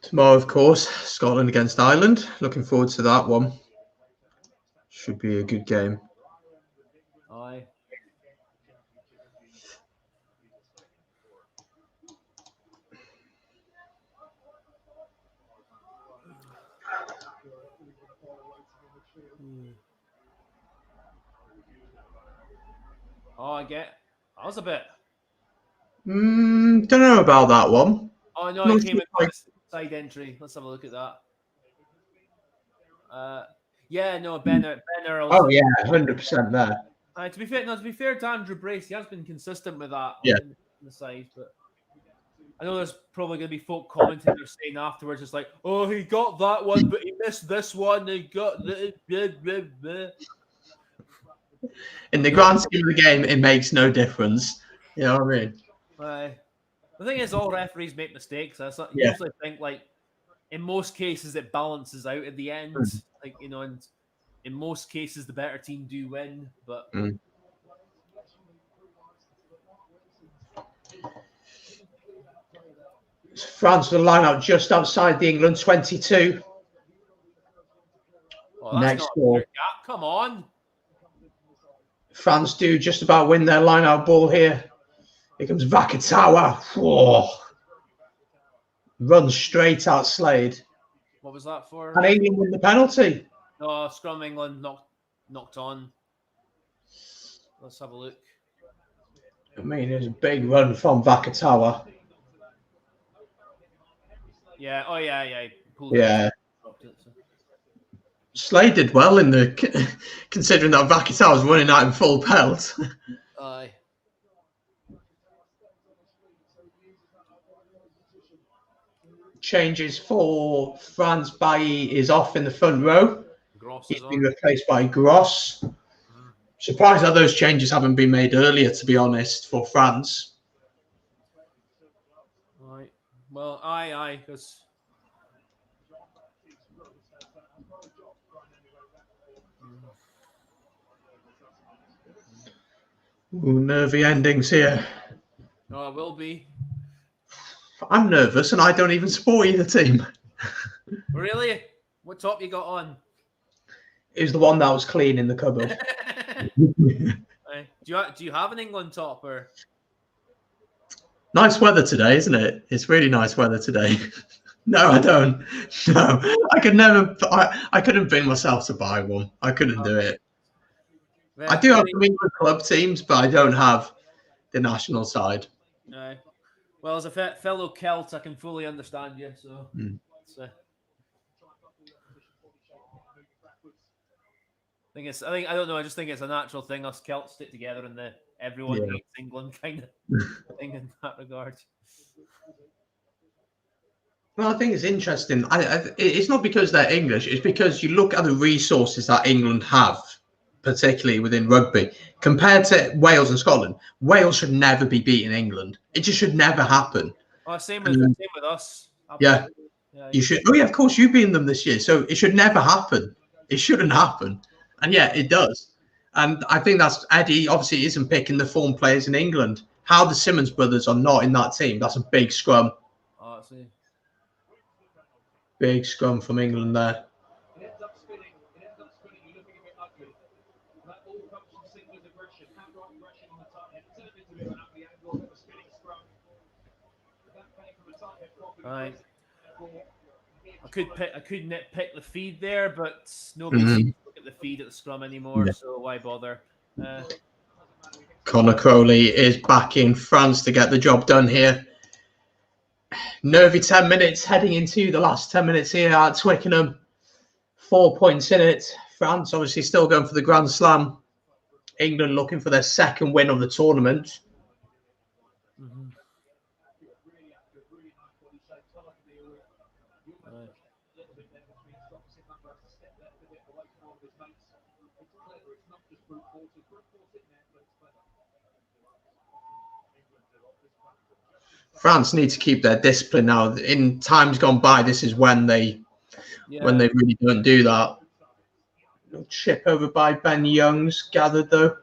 S1: tomorrow, of course, Scotland against Ireland. Looking forward to that one. Should be a good game.
S2: Aye. Oh, I get. That was a bit.
S1: Don't know about that one.
S2: Oh no, it came across side entry. Let's have a look at that. Yeah, no, Ben Earl.
S1: Oh yeah, 100% there.
S2: To be fair to Andrew Brace, he has been consistent with that on the side, but I know there's probably going to be folk commentators saying afterwards, it's like, oh, he got that one, but he missed this one. He got the.
S1: In the grand scheme of the game, it makes no difference. You know what I mean?
S2: The thing is, all referees make mistakes.
S1: Yeah.
S2: Usually think like in most cases it balances out at the end. Like, you know, and in most cases the better team do win. But
S1: France will line up just outside the England 22.
S2: oh, that's
S1: Next
S2: not a
S1: ball.
S2: fair gap. Come on.
S1: France do just about win their line-out ball here. Here comes Vakatawa. Whoa. Runs straight out Slade.
S2: What was that for?
S1: And England win the penalty.
S2: No, scrum England knocked on. Let's have a look.
S1: I mean, it was a big run from Vakatawa.
S2: Yeah. Oh, yeah.
S1: Yeah. Slade did well in the considering that Vakatawa was running out in full pelt.
S2: Aye.
S1: Changes for France. Bailly is off in the front row. He's been replaced by Gross. Surprised that those changes haven't been made earlier, to be honest, for France.
S2: Right. Well, aye, because
S1: nervy endings here.
S2: no, it will be.
S1: I'm nervous, and I don't even support either team.
S2: Really? What top you got on?
S1: It was the one that was clean in the cupboard.
S2: Do you have an England top or?
S1: Nice weather today, isn't it? It's really nice weather today. No, I don't. No, I could never. I couldn't bring myself to buy one. I couldn't do it. I do have some England club teams, but I don't have the national side.
S2: Well, as a fellow Celt, I can fully understand you. So, I don't know. I just think it's a natural thing. Us Celts stick together, and everyone hates England kind of thing in that regard.
S1: Well, I think it's interesting. It's not because they're English. It's because you look at the resources that England have, particularly within rugby, compared to Wales and Scotland. Wales should never be beating England. It just should never happen.
S2: Oh, same with us.
S1: Absolutely. Yeah, you should. Oh, yeah, of course, you've beaten them this year. So it should never happen. It shouldn't happen. And yeah, it does. And I think that's Eddie obviously isn't picking the form players in England. How the Simmons brothers are not in that team, that's a big scrum.
S2: Oh, I see.
S1: Big scrum from England there.
S2: Right. I could nitpick the feed there, but nobody seems to look at the feed at the scrum anymore, so why bother?
S1: Connor Crowley is back in France to get the job done here. Nervy 10 minutes heading into the last 10 minutes here at Twickenham. 4 points in it. France obviously still going for the Grand Slam. England looking for their second win of the tournament. France need to keep their discipline now. In times gone by, this is when they really don't do that. No chip over by Ben Youngs, gathered though.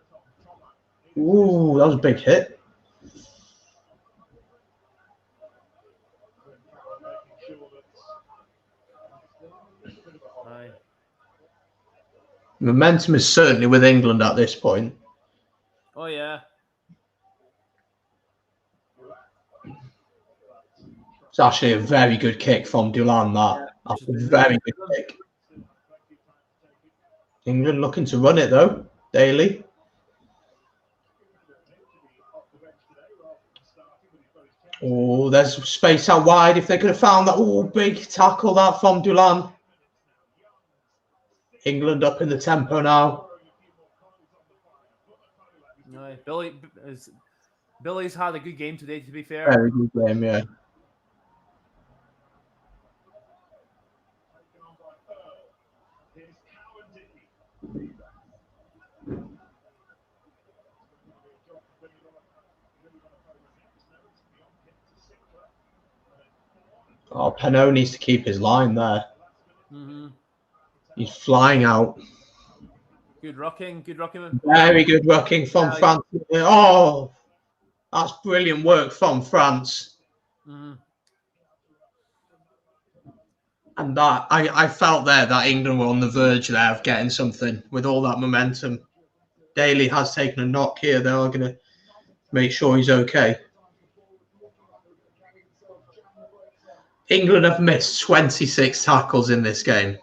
S1: Ooh, that was a big hit. Momentum is certainly with England at this point.
S2: Oh, yeah.
S1: It's actually a very good kick from Dulan, that. That's a very good kick. England looking to run it, though. Daly. Oh, there's space out wide. If they could have found that. Oh, big tackle that from Dulan. England up in the tempo now.
S2: No, Billy's had a good game today, to be fair.
S1: Very good game, yeah. Oh, Penaud needs to keep his line there.
S2: Mm-hmm.
S1: He's flying out.
S2: Good rocking.
S1: Very good rocking from France. Oh, that's brilliant work from France.
S2: Mm-hmm.
S1: And that I felt there that England were on the verge there of getting something with all that momentum. Daly has taken a knock here. They are going to make sure he's okay. England have missed 26 tackles in this game.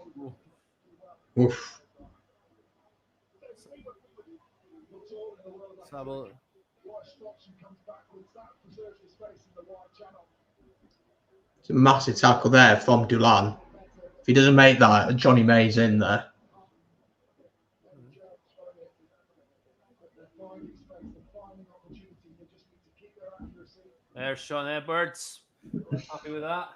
S1: Oof. It's a massive tackle there from Dulan. If he doesn't make that, Johnny May's in there.
S2: There's Sean Edwards. Happy with that.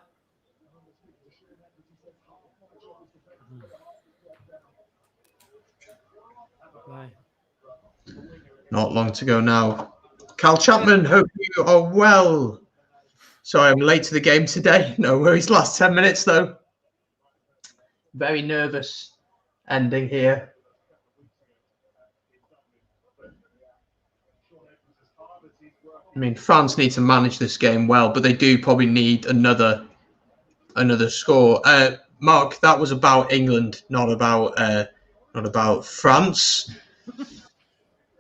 S2: Right.
S1: Not long to go now. Cal Chapman, hope you are well. Sorry, I'm late to the game today. No worries. Last 10 minutes, though. Very nervous ending here. I mean, France need to manage this game well, but they do probably need another score. Mark, that was about England, not about France.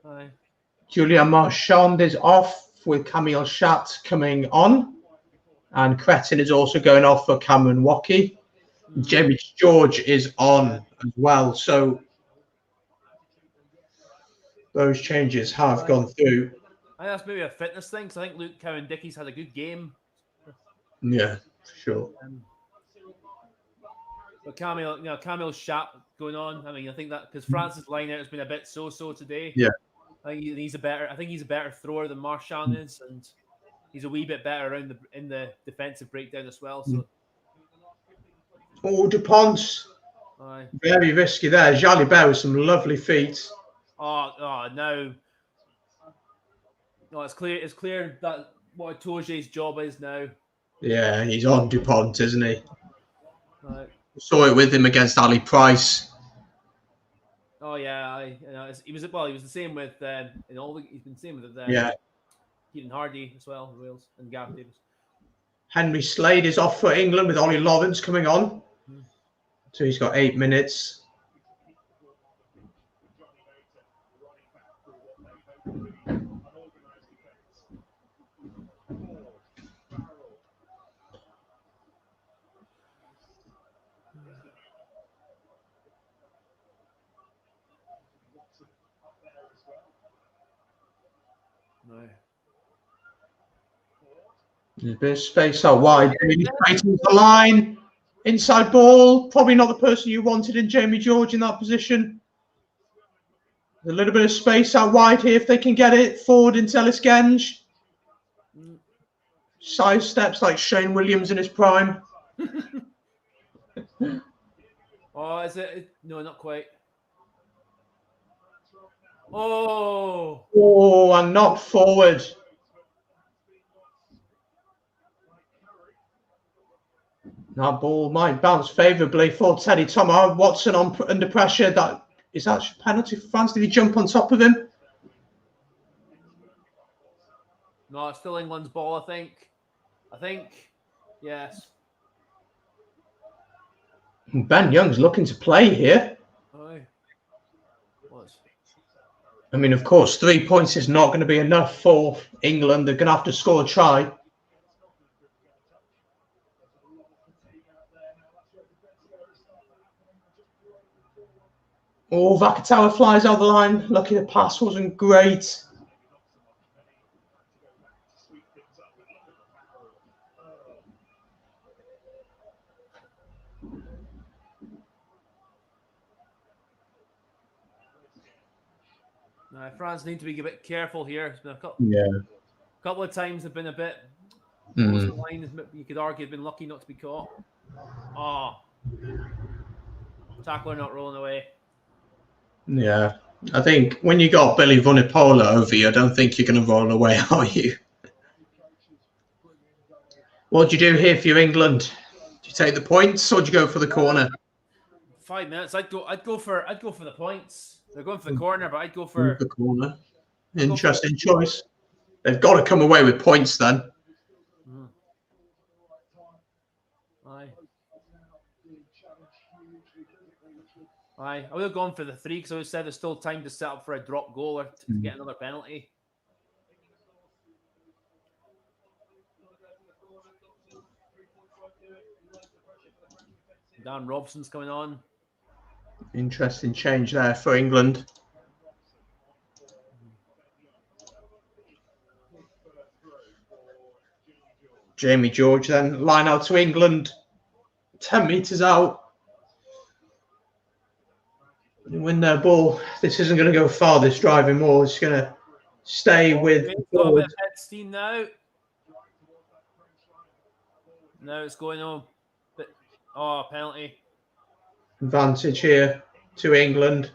S2: Hi.
S1: Julian Marchand is off with Camille Chat coming on, and Cretin is also going off for Cameron Wackey. Jamie George is on as well, so those changes have gone through.
S2: I think that's maybe a fitness thing, because I think Luke Cowan-Dickey's had a good game.
S1: Yeah, for sure.
S2: But Camille Chat going on. I mean, I think that because France's line out has been a bit so today.
S1: Yeah.
S2: I think he's a better thrower than Marchand is, and he's a wee bit better in the defensive breakdown as well. So.
S1: Oh, Dupont. Very risky there. Jalibert with some lovely feet.
S2: Oh no. No, it's clear that what Tourge's job is now.
S1: Yeah, he's on Dupont, isn't he?
S2: Right.
S1: Saw it with him against Ali Price.
S2: Oh yeah, he was the same with he's been the same with Keaton Hardy as well, Wales, and Gav Davis.
S1: Henry Slade is off for England with Ollie Lawrence coming on. So he's got 8 minutes. There's a bit of space out wide. Straight into the line. Inside ball. Probably not the person you wanted in Jamie George in that position. There's a little bit of space out wide here if they can get it forward into Ellis Genge. Side steps like Shane Williams in his prime.
S2: Oh, is it? No, not quite. Oh,
S1: and knocked forward. That ball might bounce favourably for Teddy Thomas. Watson under pressure. Is that a penalty for France? Did he jump on top of him?
S2: No, it's still England's ball, I think. Yes.
S1: Ben Young's looking to play here. I mean, of course, 3 points is not going to be enough for England. They're going to have to score a try. Oh, Vakatawa flies out the line. Lucky the pass wasn't great.
S2: France need to be a bit careful here. It's been
S1: a
S2: couple of times have been a bit. The line, you could argue, have been lucky not to be caught. Tackler not rolling away.
S1: Yeah, I think when you got Billy Vunipola over you, I don't think you're going to roll away, are you? What do you do here for your England? take the points, or do you go for the corner?
S2: 5 minutes. I'd go for the points. They're going for the corner, but I'd go for
S1: the corner. Interesting choice. They've got to come away with points then.
S2: Aye. I would have gone for the 3 because I would have said there's still time to set up for a drop goal or to get another penalty. Dan Robson's coming on.
S1: Interesting change there for England. Jamie George then line out to England. 10 metres out. Win their ball. This isn't going to go far, this driving more. It's going to stay with
S2: got a bit of head steam now. Now it's going on. But, penalty.
S1: Advantage here to England.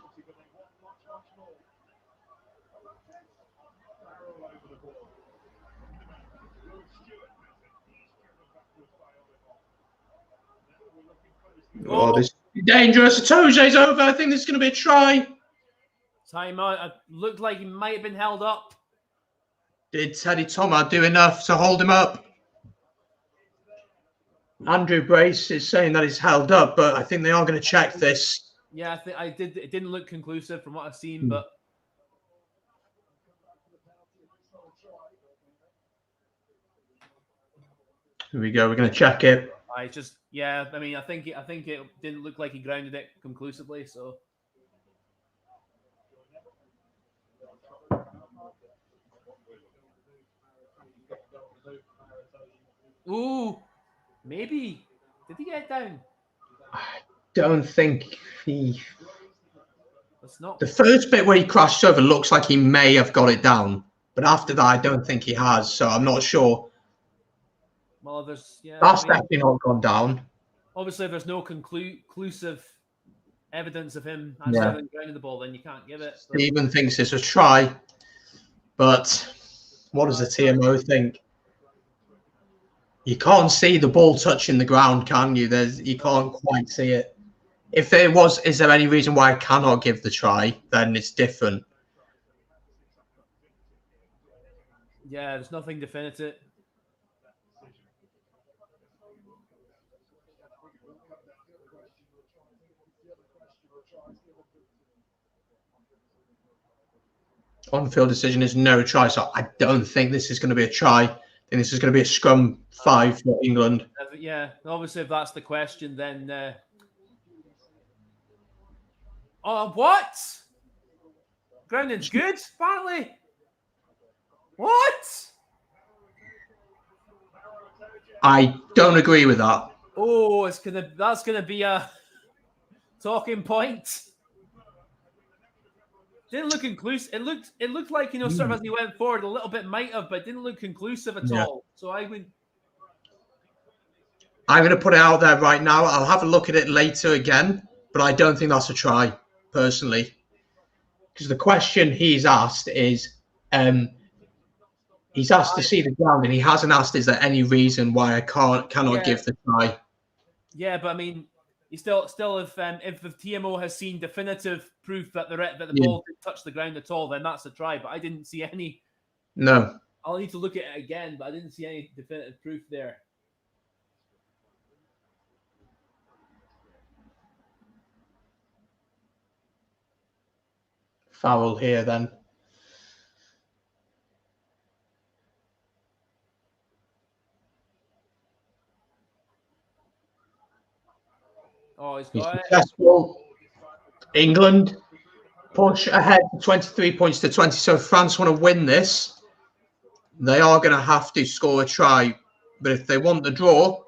S1: Oh, this is dangerous. Toje's over. I think this is going to be a try.
S2: Timeout. It looked like he might have been held up.
S1: Did Teddy Thomas do enough to hold him up? Andrew Brace is saying that he's held up, but I think they are going to check this.
S2: Yeah, I think it didn't look conclusive from what I've seen, but
S1: here we go. We're going to check it.
S2: I mean, I think it didn't look like he grounded it conclusively. So, ooh, maybe did he get down?
S1: I don't think he.
S2: That's not
S1: the first bit where he crashed over looks like he may have got it down, but after that, I don't think he has. So I'm not sure.
S2: Well,
S1: that's definitely not gone down.
S2: Obviously, if there's no conclusive evidence of him actually grounding the ball, then you can't give it. So.
S1: Stephen thinks it's a try, but what does the TMO think? You can't see the ball touching the ground, can you? You can't quite see it. If there was, is there any reason why I cannot give the try? Then it's different.
S2: Yeah, there's nothing definitive.
S1: On-field decision is no try, so I don't think this is going to be a try. I think this is going to be a scrum 5 for England.
S2: Yeah, obviously, if that's the question, then... what? Grounding's good, apparently. What?
S1: I don't agree with that.
S2: Oh, that's gonna be a talking point. Didn't look conclusive. It looked like, sort of as he went forward, a little bit might have, but it didn't look conclusive at all. So I'm going
S1: to put it out there right now. I'll have a look at it later again, but I don't think that's a try, personally. Because the question he's asked is, he's asked to see the ground, and he hasn't asked, is there any reason why I cannot give the try?
S2: Yeah, but I mean, you still if the TMO has seen definitive proof that the ball didn't touch the ground at all, then that's a try. But I didn't see any.
S1: No.
S2: I'll need to look at it again, but I didn't see any definitive proof there.
S1: Foul here then.
S2: Oh, he's got it.
S1: Successful. England push ahead 23 points to 20. So if France want to win this, they are going to have to score a try. But if they want the draw,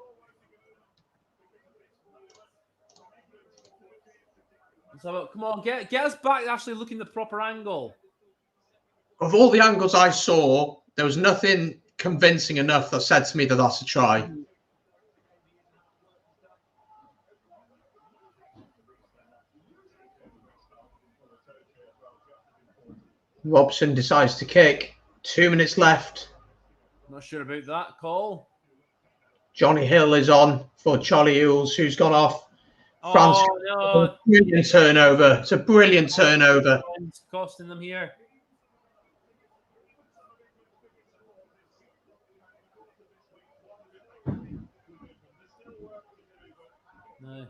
S2: so come on, get us back actually looking the proper angle.
S1: Of all the angles I saw, there was nothing convincing enough that said to me that that's a try. Robson decides to kick. 2 minutes left.
S2: Not sure about that call.
S1: Johnny Hill is on for Charlie Ewells, who's gone off. France,
S2: no.
S1: Brilliant turnover. It's a brilliant turnover.
S2: Costing them here. No.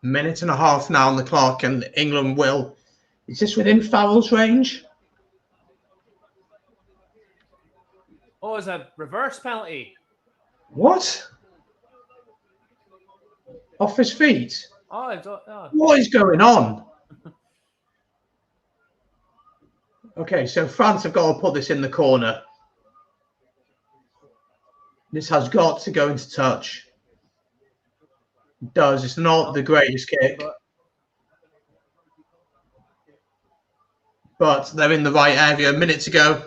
S1: Minute and a half now on the clock, and England will. Is this within Farrell's range?
S2: Oh, it's a reverse penalty.
S1: What? Off his feet?
S2: Oh.
S1: What is going on? Okay, so France have got to put this in the corner. This has got to go into touch. It does. It's not the greatest kick. But they're in the right area. A minute to go.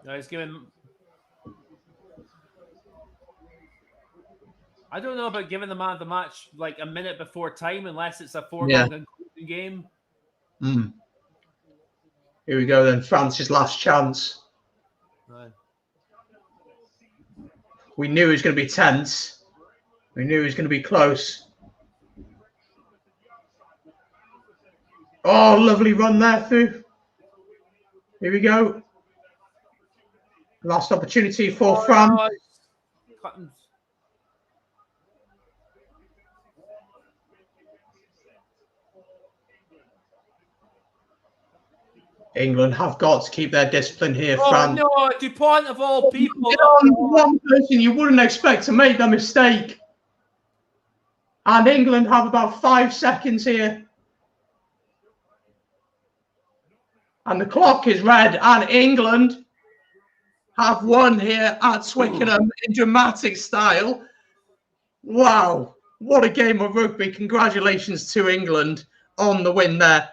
S2: No, he's giving. I don't know about giving the man of the match like a minute before time, unless it's a foregone game.
S1: Here we go then. France's last chance.
S2: Right.
S1: We knew it was going to be tense. We knew it was going to be close. Oh, lovely run there through. Here we go. Last opportunity for France. England have got to keep their discipline here. France.
S2: No, DuPont of all people.
S1: One person you wouldn't expect to make that mistake. And England have about 5 seconds here. And the clock is red, and England have won here at Twickenham in dramatic style. Wow, what a game of rugby. Congratulations to England on the win there.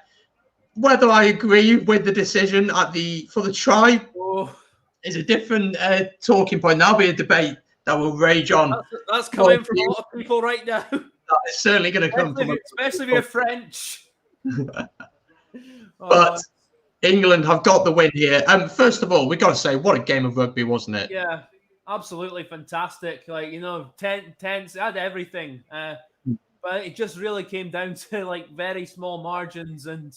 S1: Whether I agree with the decision for the try is a different talking point. That'll be a debate that will rage on.
S2: That's coming from a lot of people right now.
S1: That is certainly going to come from
S2: especially if you're French.
S1: But England have got the win here. And first of all, we've got to say, what a game of rugby, wasn't it?
S2: Yeah, absolutely fantastic. Like, tense, it had everything. But it just really came down to like very small margins, and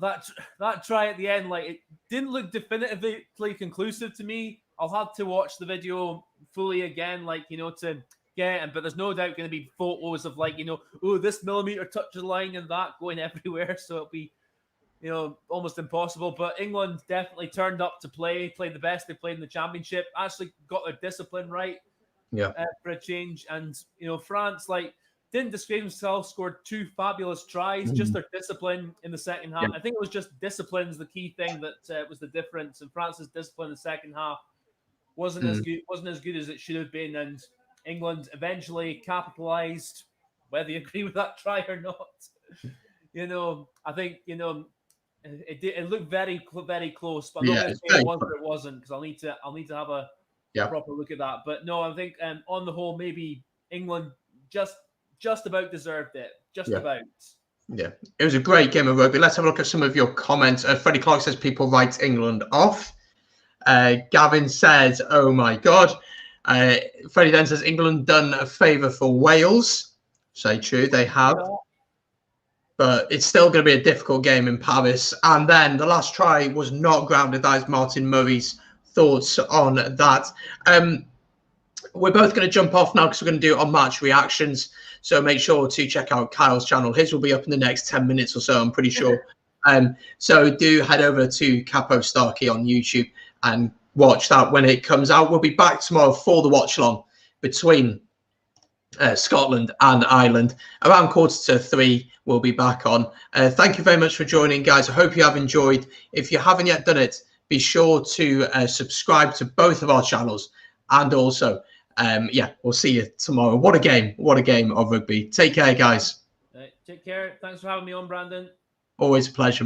S2: that try at the end, like, it didn't look definitively conclusive to me. I'll have to watch the video fully again, like, to get it. But there's no doubt going to be photos of like, this millimeter touches the line and that going everywhere. So it'll be, almost impossible. But England definitely turned up to played the best they played in the championship, actually got their discipline right for a change. And, France, like, didn't disgrace themselves, scored 2 fabulous tries, just their discipline in the second half. I think it was just discipline is the key thing that was the difference. And France's discipline in the second half wasn't as good as it should have been. And England eventually capitalized, whether you agree with that try or not. I think, it looked very, very close, but I'm not going to say it was or it wasn't, because I'll need to have a proper look at that. But no, I think on the whole, maybe England just about deserved it. Just about.
S1: Yeah, it was a great game of rugby. Let's have a look at some of your comments. Freddie Clark says people write England off. Gavin says, oh my God. Freddie then says England done a favour for Wales. Say true, they have. But it's still going to be a difficult game in Paris. And then the last try was not grounded. That is Martin Murray's thoughts on that. We're both going to jump off now because we're going to do it on match reactions. So make sure to check out Kyle's channel. His will be up in the next 10 minutes or so, I'm pretty sure. So do head over to Capo Starkey on YouTube and watch that when it comes out. We'll be back tomorrow for the watch along between Scotland and Ireland. Around 2:45, we'll be back on. Thank you very much for joining, guys. I hope you have enjoyed. If you haven't yet done it, be sure to subscribe to both of our channels. And also, we'll see you tomorrow. What a game of rugby. Take care, guys.
S2: Take care. Thanks for having me on, Brandon.
S1: Always a pleasure.